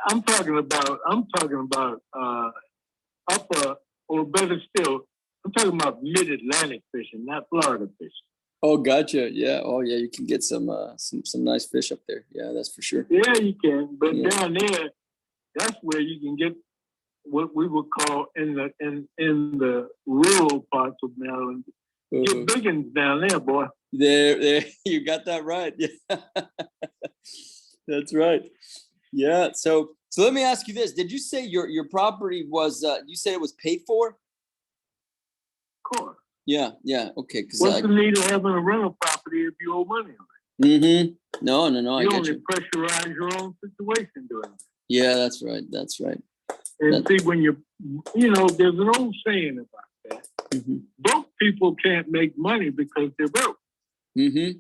I'm talking about upper, or better still, I'm talking about mid-Atlantic fishing, not Florida fishing. Oh, gotcha. Yeah. Oh, yeah. You can get some nice fish up there. Yeah, that's for sure. Yeah, you can. But down there, that's where you can get what we would call in the rural parts of Maryland. Get big ones down there, boy. There, you got that right. Yeah, that's right. Yeah. So let me ask you this: did you say your property was? You said it was paid for? Of course. Yeah. Okay. What's the need of having a rental property if you owe money on it? Mm-hmm. No. You only pressurize your own situation doing it. Yeah, that's right. And see, when you know, there's an old saying about that. Mm-hmm. Broke people can't make money because they're broke. Mm-hmm.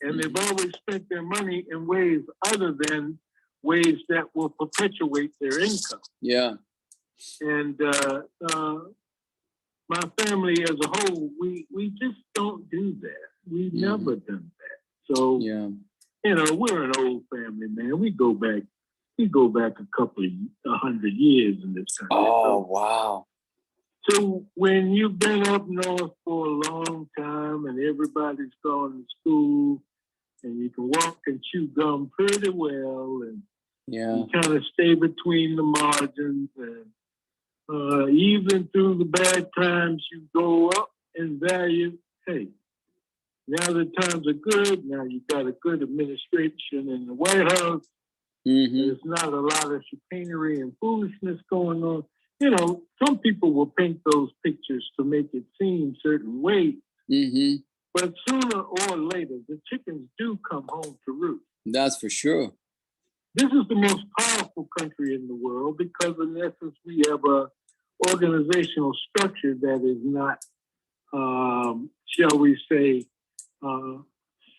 And they've always spent their money in ways other than ways that will perpetuate their income. Yeah. And my family as a whole, we just don't do that. We've never done that. So, you know, we're an old family, man. We go back a couple of 100 years in this country. Oh, wow. So when you've been up north for a long time and everybody's going to school and you can walk and chew gum pretty well and you kind of stay between the margins and even through the bad times you go up in value. Hey, now the times are good. Now you've got a good administration in the White House. Mm-hmm. There's not a lot of chicanery and foolishness going on. You know, some people will paint those pictures to make it seem certain ways. Mm-hmm. But sooner or later, the chickens do come home to roost. That's for sure. This is the most powerful country in the world because, in essence, we have a organizational structure that is not, shall we say,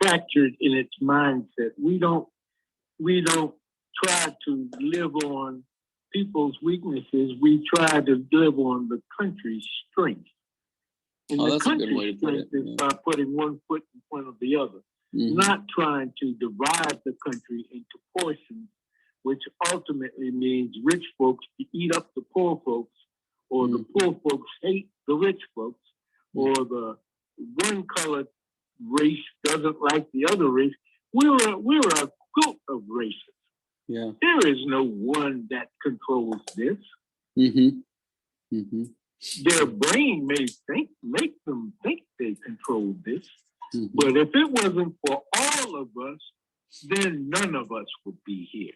fractured in its mindset. We don't try to live on people's weaknesses. We try to live on the country's strength. And the country's strength is by putting one foot in front of the other, not trying to divide the country into portions, which ultimately means rich folks to eat up the poor folks, or the poor folks hate the rich folks, or the one colored race doesn't like the other race. We're a quilt of races. Yeah. There is no one that controls this. Mm-hmm. Mm-hmm. Their brain may make them think they control this, Mm-hmm. but if it wasn't for all of us, then none of us would be here.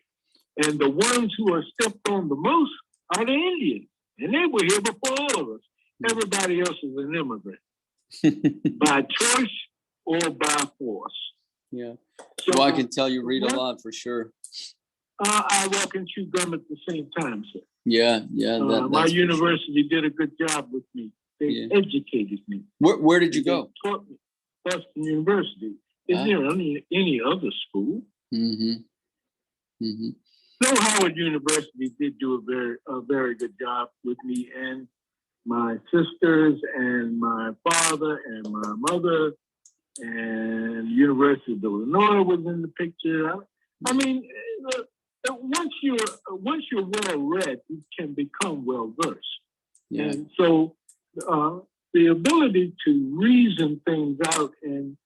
And the ones who are stepped on the most are the Indians, and they were here before all of us. Everybody else is an immigrant by choice or by force. Yeah. So, Well, I can tell you read a lot for sure. I walk and chew gum at the same time, sir. Yeah, yeah. My university did a good job with me. They educated me. Where did you go? Taught me. Boston University. Is there any other school? Mm-hmm. Mm-hmm. So Howard University did do a very good job with me and my sisters and my father and my mother, and University of Illinois was in the picture. I mean, once you're well read, you can become well versed. Yeah. And so the ability to reason things out and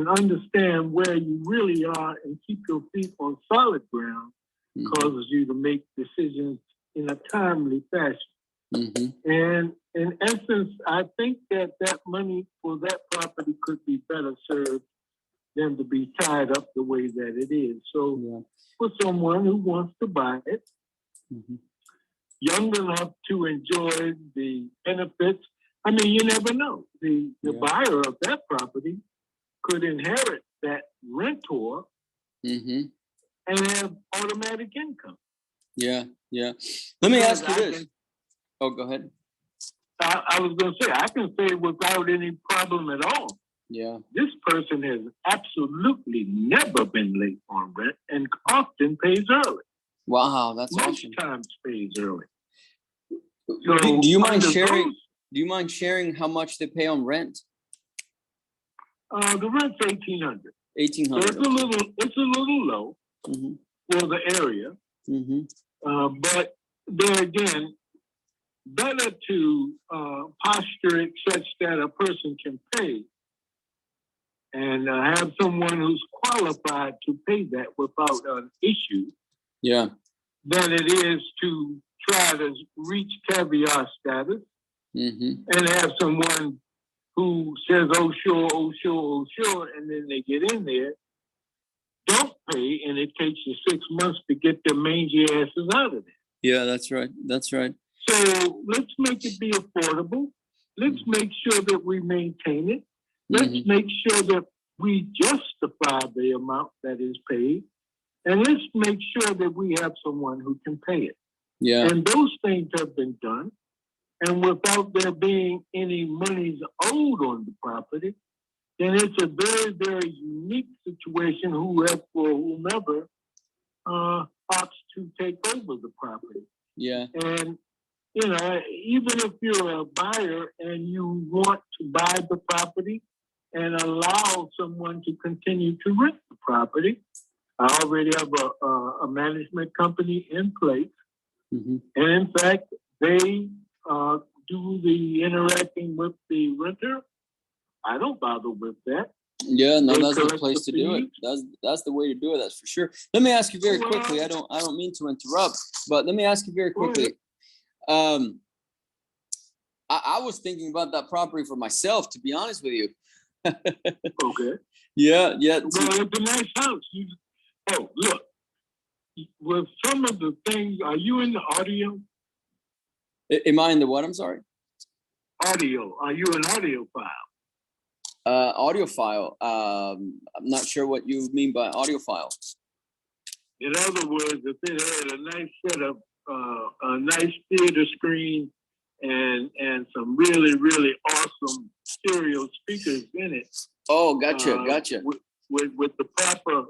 understand where you really are and keep your feet on solid ground causes you to make decisions in a timely fashion. Mm-hmm. And in essence, I think that money for that property could be better served than to be tied up the way that it is. So for someone who wants to buy it, young enough to enjoy the benefits, I mean, you never know. The buyer of that property could inherit that rentor and have automatic income. Yeah, yeah. Let me ask you this. Oh, go ahead. I was going to say, I can say without any problem at all. Yeah. This person has absolutely never been late on rent and often pays early. Wow, that's most awesome. Times pays early. So do you mind sharing? Do you mind sharing how much they pay on rent? The rent's $1,800. $1,800. So it's a little low for the area. But there again, better to posture it such that a person can pay and have someone who's qualified to pay that without an issue. Yeah. Than it is to try to reach caviar status and have someone who says, oh, sure, oh, sure, oh, sure, and then they get in there, don't pay, and it takes you 6 months to get their mangy asses out of there. Yeah, that's right. That's right. So let's make it be affordable. Let's make sure that we maintain it. Let's make sure that we justify the amount that is paid. And let's make sure that we have someone who can pay it. Yeah. And those things have been done. And without there being any monies owed on the property, then it's a very, very unique situation, whomever opts to take over the property. Yeah. And, you know, even if you're a buyer and you want to buy the property and allow someone to continue to rent the property, I already have a management company in place. And in fact, they do the interacting with the renter. I don't bother with that. Yeah, no, that's the place to do it. That's the way to do it. That's for sure. Let me ask you very quickly. I don't mean to interrupt, but let me ask you very quickly. I was thinking about that property for myself, to be honest with you. Okay. Yeah, yeah. Well, it's a nice house. Look. With some of the things, are you in the audio? Am I in the what? I'm sorry. Audio. Are you an audiophile? Audiophile. I'm not sure what you mean by audiophile. In other words, if it had a nice setup, a nice theater screen, and some really, really awesome stereo speakers in it. Oh, gotcha. With the proper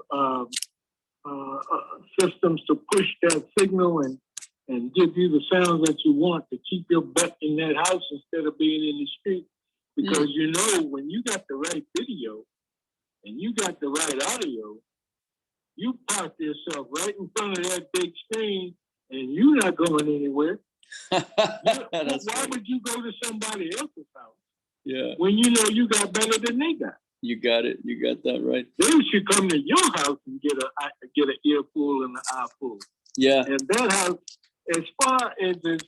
systems to push that signal and give you the sounds that you want to keep your butt in that house instead of being in the street. Because you know, when you got the right video and you got the right audio, you park yourself right in front of that big screen and you're not going anywhere. Why would you go to somebody else's house? Yeah. When you know you got better than they got? You got it. You got that right. They should come to your house and get an earful and an eyeful. Yeah. And that house, as far as its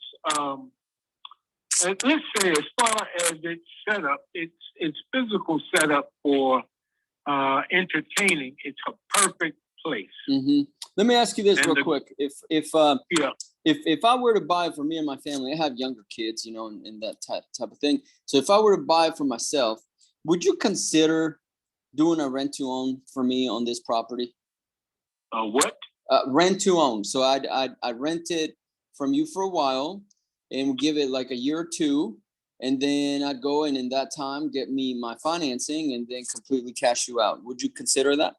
let's say as far as its setup, its physical setup for entertaining, it's a perfect place. Mm-hmm. Let me ask you this real quick. If I were to buy for me and my family, I have younger kids, and that type of thing. So if I were to buy for myself, would you consider doing a rent to own for me on this property? What? Rent to own. So I'd rent it from you for a while and give it like a year or two. And then I'd go in that time, get me my financing and then completely cash you out. Would you consider that?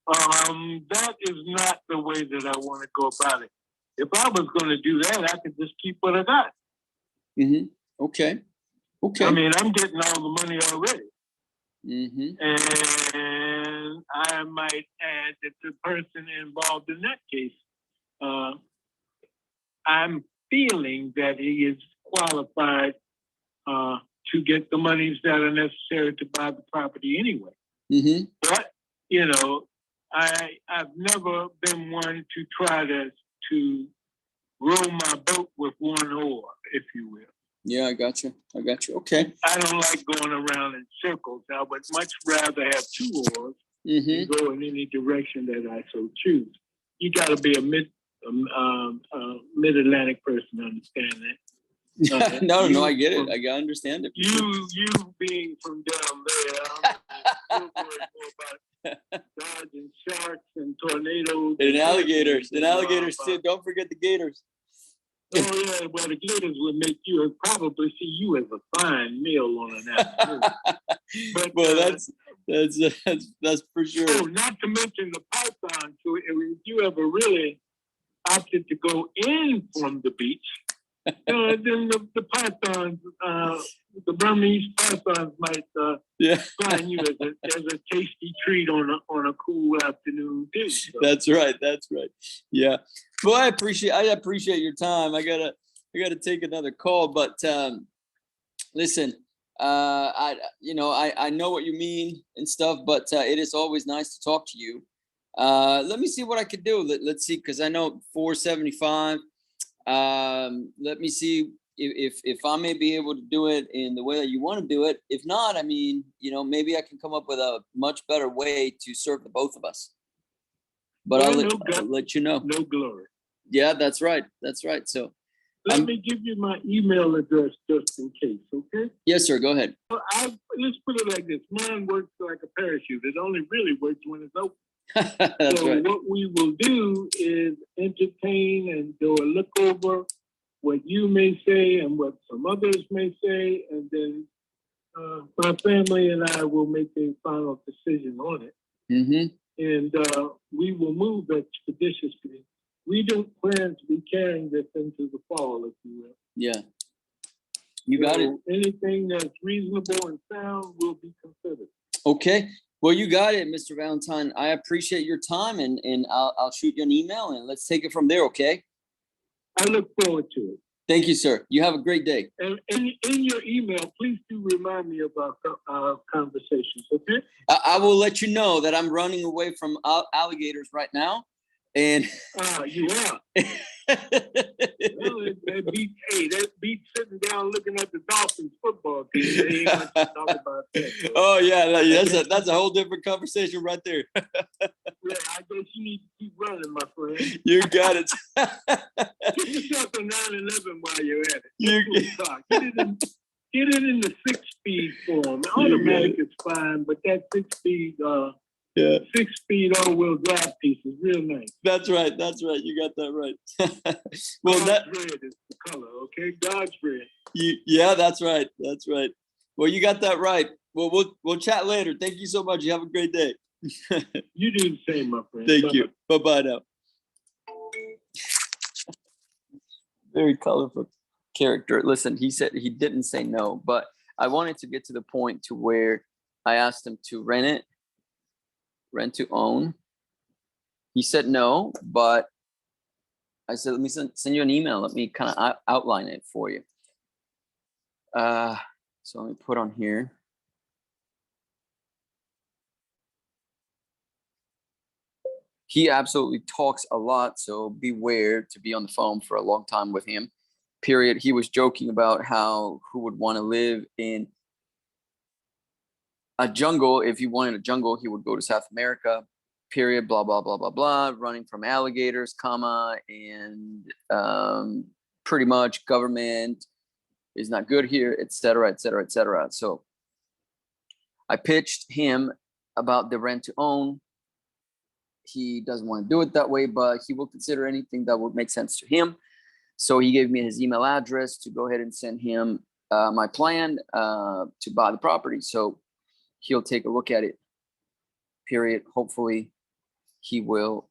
That is not the way that I want to go about it. If I was going to do that, I could just keep what I got. Mm-hmm. Okay. I mean, I'm getting all the money already. Mm-hmm. And I might add that the person involved in that case, I'm feeling that he is qualified to get the monies that are necessary to buy the property anyway. Mm-hmm. But, I've never been one to try to row my boat with one oar, if you will. Yeah, I got you. Okay. I don't like going around in circles. I would much rather have two oars and go in any direction that I so choose. You got to be a mid-Atlantic person to understand that. No, I get it. I understand it. You being from down there, I'm worried more about dodging sharks and tornadoes and alligators. And alligators too. Don't forget the gators. Oh yeah, well the gators would make you probably see you as a fine meal on an afternoon. But well, that's for sure. Oh, not to mention the python. So if you ever really opted to go in from the beach, then the pythons, the Burmese pythons might find you as a tasty treat on a cool afternoon too. So. That's right. Yeah. Well, I appreciate your time. I gotta take another call, but listen, I know what you mean and stuff, but it is always nice to talk to you. Let me see what I could do. Let's see, because I know 475. Let me see if I may be able to do it in the way that you want to do it. If not, I mean, maybe I can come up with a much better way to serve the both of us. But I'll let you know. No glory. Yeah, that's right. So let me give you my email address just in case, okay? Yes, sir. Go ahead. Let's put it like this. Mine works like a parachute. It only really works when it's open. That's so right. What we will do is entertain and do a look over what you may say and what some others may say, and then my family and I will make a final decision on it. Mm-hmm. And we will move expeditiously. We don't plan to be carrying this into the fall, if you will. Yeah. You got it. Anything that's reasonable and sound will be considered. Okay. Well, you got it, Mr. Valentine. I appreciate your time, and I'll shoot you an email, and let's take it from there, okay? I look forward to it. Thank you, sir. You have a great day. And in your email, please do remind me about conversations, okay? I will let you know that I'm running away from alligators right now. And you are. that beats sitting down looking at the Dolphins football team. They ain't much to talk about that. So. Oh yeah, that's a whole different conversation right there. Yeah, I guess you need to keep running, my friend. You got it. Get yourself a 911 while you're at it. Get it in the 6-speed form. Automatic is fine, but that 6-speed. 6-speed all-wheel drive piece is real nice. That's right. You got that right. Well, God's red is the color, okay? God's red. Yeah, that's right. Well, you got that right. Well, we'll chat later. Thank you so much. You have a great day. You do the same, my friend. Thank you. Bye-bye now. Very colorful character. Listen, he said he didn't say no, but I wanted to get to the point to where I asked him to rent to own. He said no, but I said, let me send you an email. Let me kind of outline it for you. So let me put on here. He absolutely talks a lot, so beware to be on the phone for a long time with him. Period. He was joking about how who would want to live in a jungle. If he wanted a jungle, he would go to South America. Period. Blah blah blah blah blah. Running from alligators, comma, and pretty much government is not good here, etc., etc., etc. So I pitched him about the rent to own. He doesn't want to do it that way, but he will consider anything that would make sense to him. So he gave me his email address to go ahead and send him my plan to buy the property. So he'll take a look at it. Period. Hopefully, he will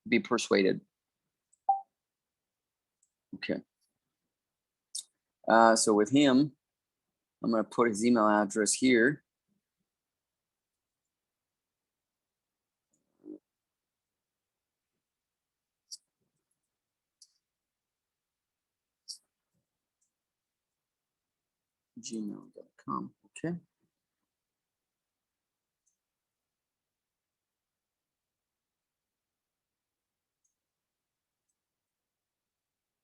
be persuaded. Okay. So with him, I'm going to put his email address here. gmail.com. Okay.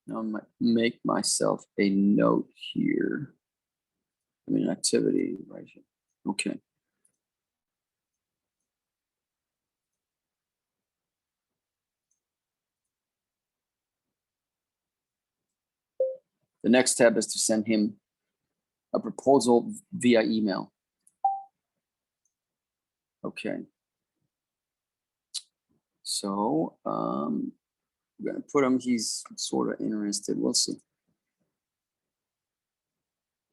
Now I'm going to make myself a note here. I mean, activity right here. Okay. The next step is to send him a proposal via email. Okay. So I'm gonna put him, he's sort of interested. We'll see.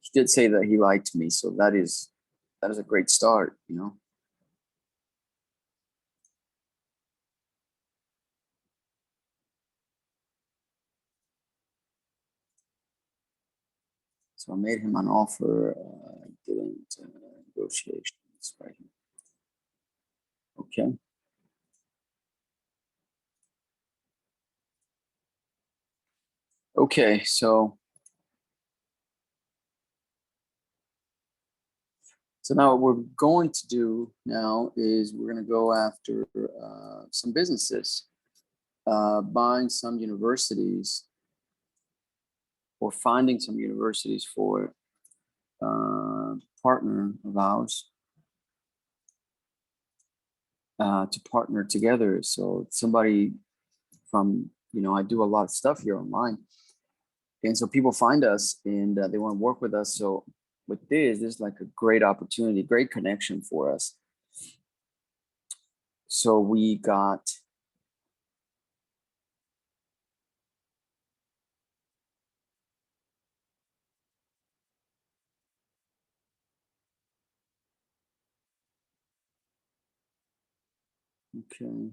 He did say that he liked me, so that is a great start, you know. So I made him an offer, didn't negotiations right here. Okay. Okay, so now what we're going to do now is we're going to go after some businesses, buying some universities or finding some universities for partner of ours to partner together. So somebody from, you know, I do a lot of stuff here online. And so people find us and they want to work with us. So with this is like a great opportunity, great connection for us. So we got okay.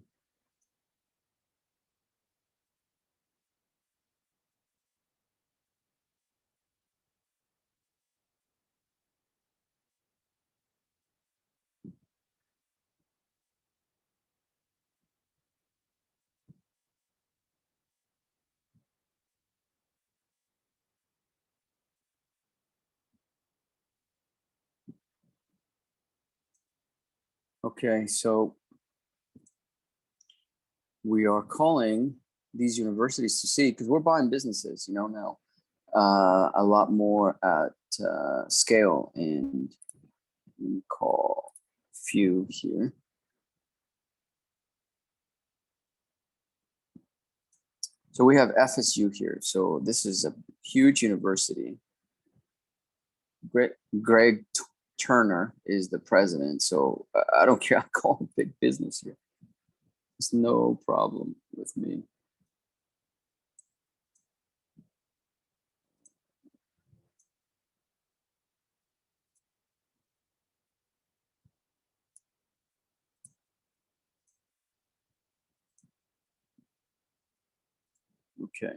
Okay, so we are calling these universities to see, because we're buying businesses, you know, now a lot more at scale, and we call a few here. So we have FSU here. So this is a huge university. Greg Turner is the president. So I don't care. I call it big business here. It's no problem with me. Okay.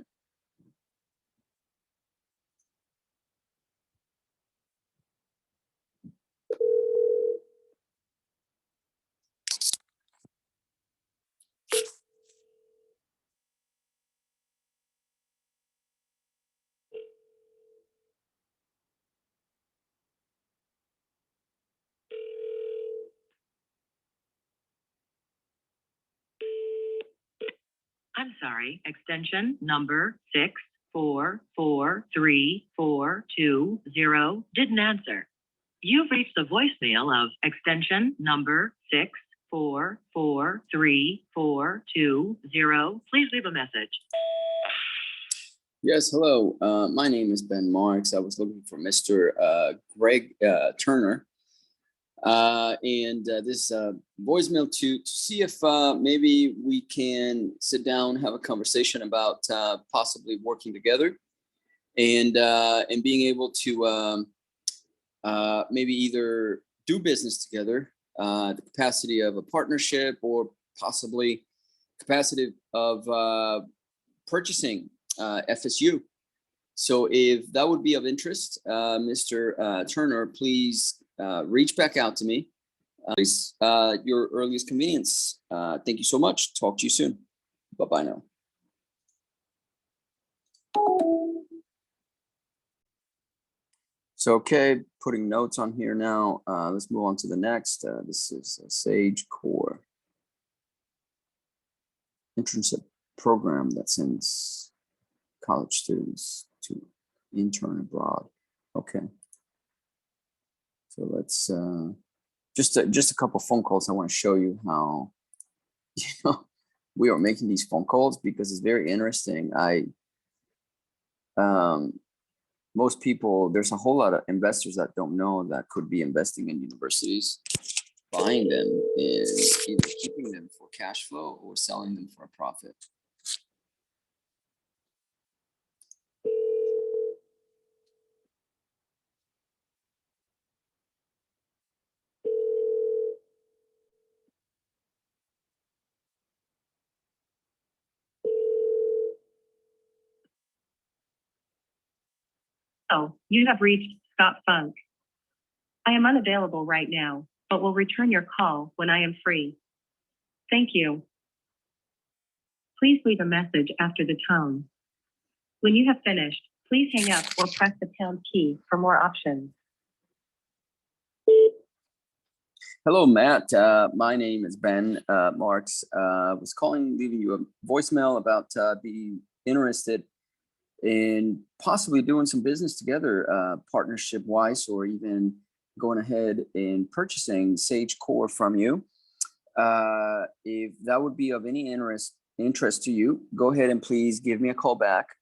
I'm sorry, extension number 6443420 didn't answer. You've reached the voicemail of extension number 6443420. Please leave a message. Yes, hello. My name is Ben Marks. I was looking for Mr. Greg Turner. This voicemail to see if maybe we can sit down, have a conversation about possibly working together and being able to maybe either do business together, the capacity of a partnership or possibly capacity of purchasing FSU. So if that would be of interest, Mr. Turner, please reach back out to me. Please, your earliest convenience. Thank you so much. Talk to you soon. Bye-bye now. So, okay, putting notes on here now. Let's move on to the next. This is a Sage Core internship program that sends college students to intern abroad. Okay. So let's just a couple phone calls. I want to show you how we are making these phone calls because it's very interesting. Most people, there's a whole lot of investors that don't know that could be investing in universities. Buying them is either keeping them for cash flow or selling them for a profit. Oh, you have reached Scott Funk. I am unavailable right now, but will return your call when I am free. Thank you. Please leave a message after the tone. When you have finished, please hang up or press the pound key for more options. Hello, Matt. My name is Ben Marks. I was calling, leaving you a voicemail about being interested in possibly doing some business together, partnership-wise, or even going ahead and purchasing Sage Core from you. If that would be of any interest to you, go ahead and please give me a call back.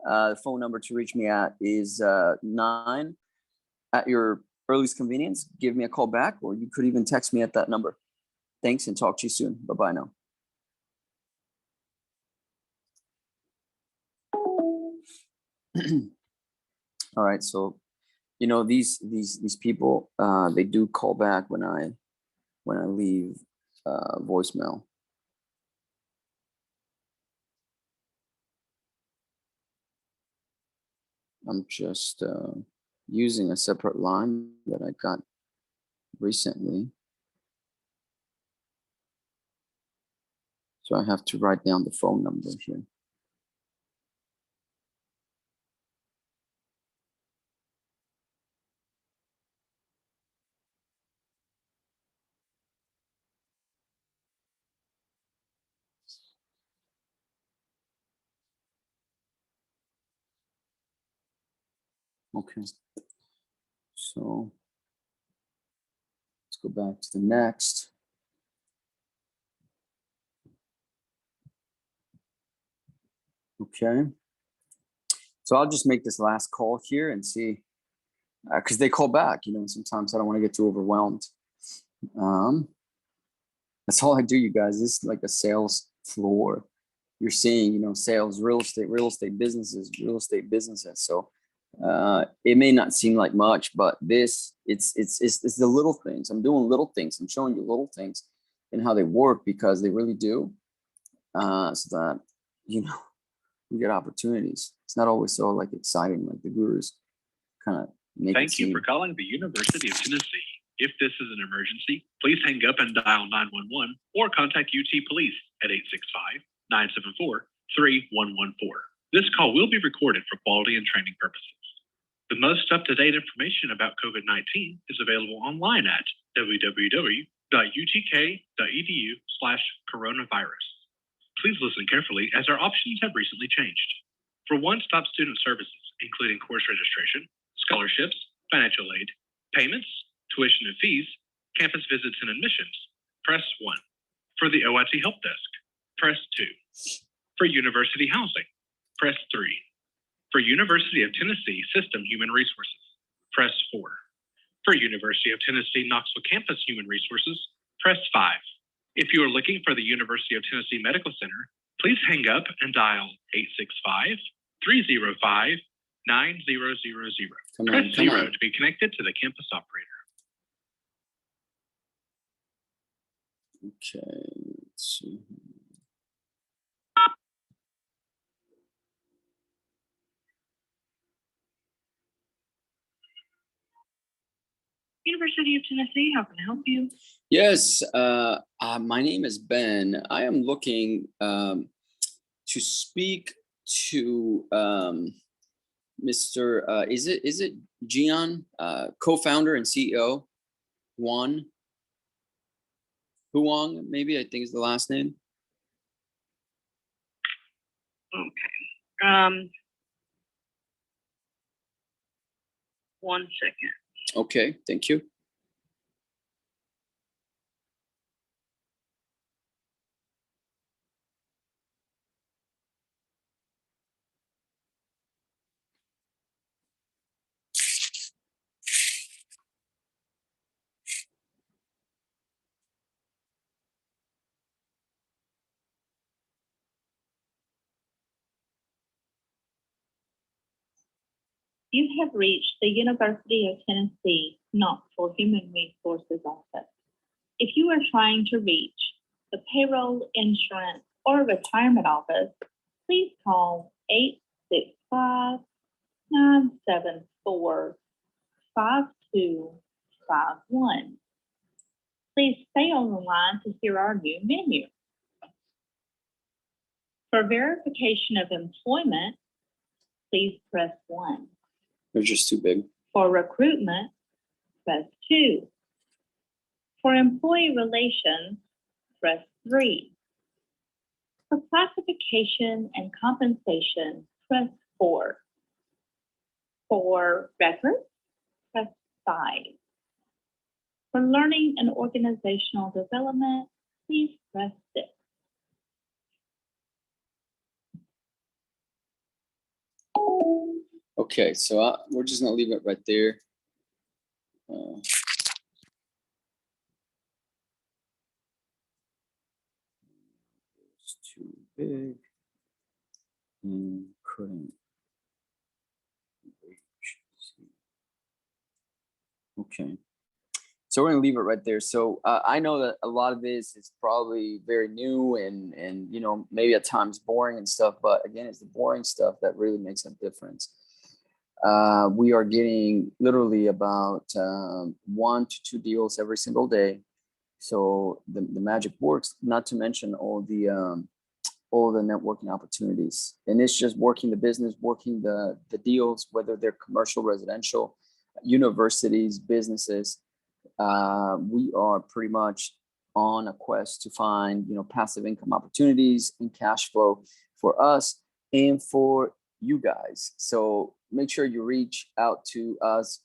The phone number to reach me at is 9 at your earliest convenience. Give me a call back, or you could even text me at that number. Thanks, and talk to you soon. Bye-bye now. All right, so these people, they do call back when I leave voicemail. I'm just using a separate line that I got recently, so I have to write down the phone number here. Okay, so let's go back to the next. Okay, so I'll just make this last call here and see, because they call back, sometimes I don't want to get too overwhelmed. That's all I do, you guys. This is like a sales floor. You're seeing, sales, real estate businesses. So it may not seem like much, but it's the little things. I'm doing little things. I'm showing you little things and how they work, because they really do. So that we get opportunities. It's not always so exciting like the gurus kind of make. Thank you for calling the University of Tennessee. If this is an emergency, please hang up and dial 911 or contact UT Police at 865-974-3114. This call will be recorded for quality and training purposes. The most up-to-date information about COVID-19 is available online at www.utk.edu/coronavirus. Please listen carefully as our options have recently changed. For one-stop student services, including course registration, scholarships, financial aid, payments, tuition and fees, campus visits and admissions, press 1. For the OIT Help Desk, press 2. For university housing, press 3. For University of Tennessee System Human Resources, press 4. For University of Tennessee Knoxville Campus Human Resources, press 5. If you are looking for the University of Tennessee Medical Center, please hang up and dial 865-305-9000. Press 0 to be connected to the campus operator. Okay, let's see. University of Tennessee, how can I help you? Yes, my name is Ben. I am looking to speak to Mr. Is it Gian, co-founder and CEO, Huang, maybe I think is the last name. Okay. 1 second. Okay, thank you. You have reached the University of Tennessee Knoxville Human Resources Office. If you are trying to reach the payroll, insurance, or retirement office, please call 865-974-5251. Please stay on the line to hear our new menu. For verification of employment, please press 1. They're just too big. For recruitment, press 2. For employee relations, press 3. For classification and compensation, press 4. For records, press 5. For learning and organizational development, please press 6. Okay, so we're just gonna leave it right there. It's too big. And couldn't reach. Okay, so we're gonna leave it right there. So I know that a lot of this is probably very new and you know, maybe at times boring and stuff, but again, it's the boring stuff that really makes a difference. We are getting literally about 1 to 2 deals every single day. So the magic works, not to mention all the networking opportunities. And it's just working the business, working the deals, whether they're commercial, residential, universities, businesses. We are pretty much on a quest to find, you know, passive income opportunities and cash flow for us and for you guys. So make sure you reach out to us.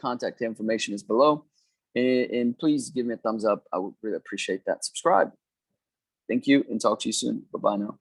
Contact information is below. And please give me a thumbs up. I would really appreciate that. Subscribe. Thank you and talk to you soon. Bye-bye now.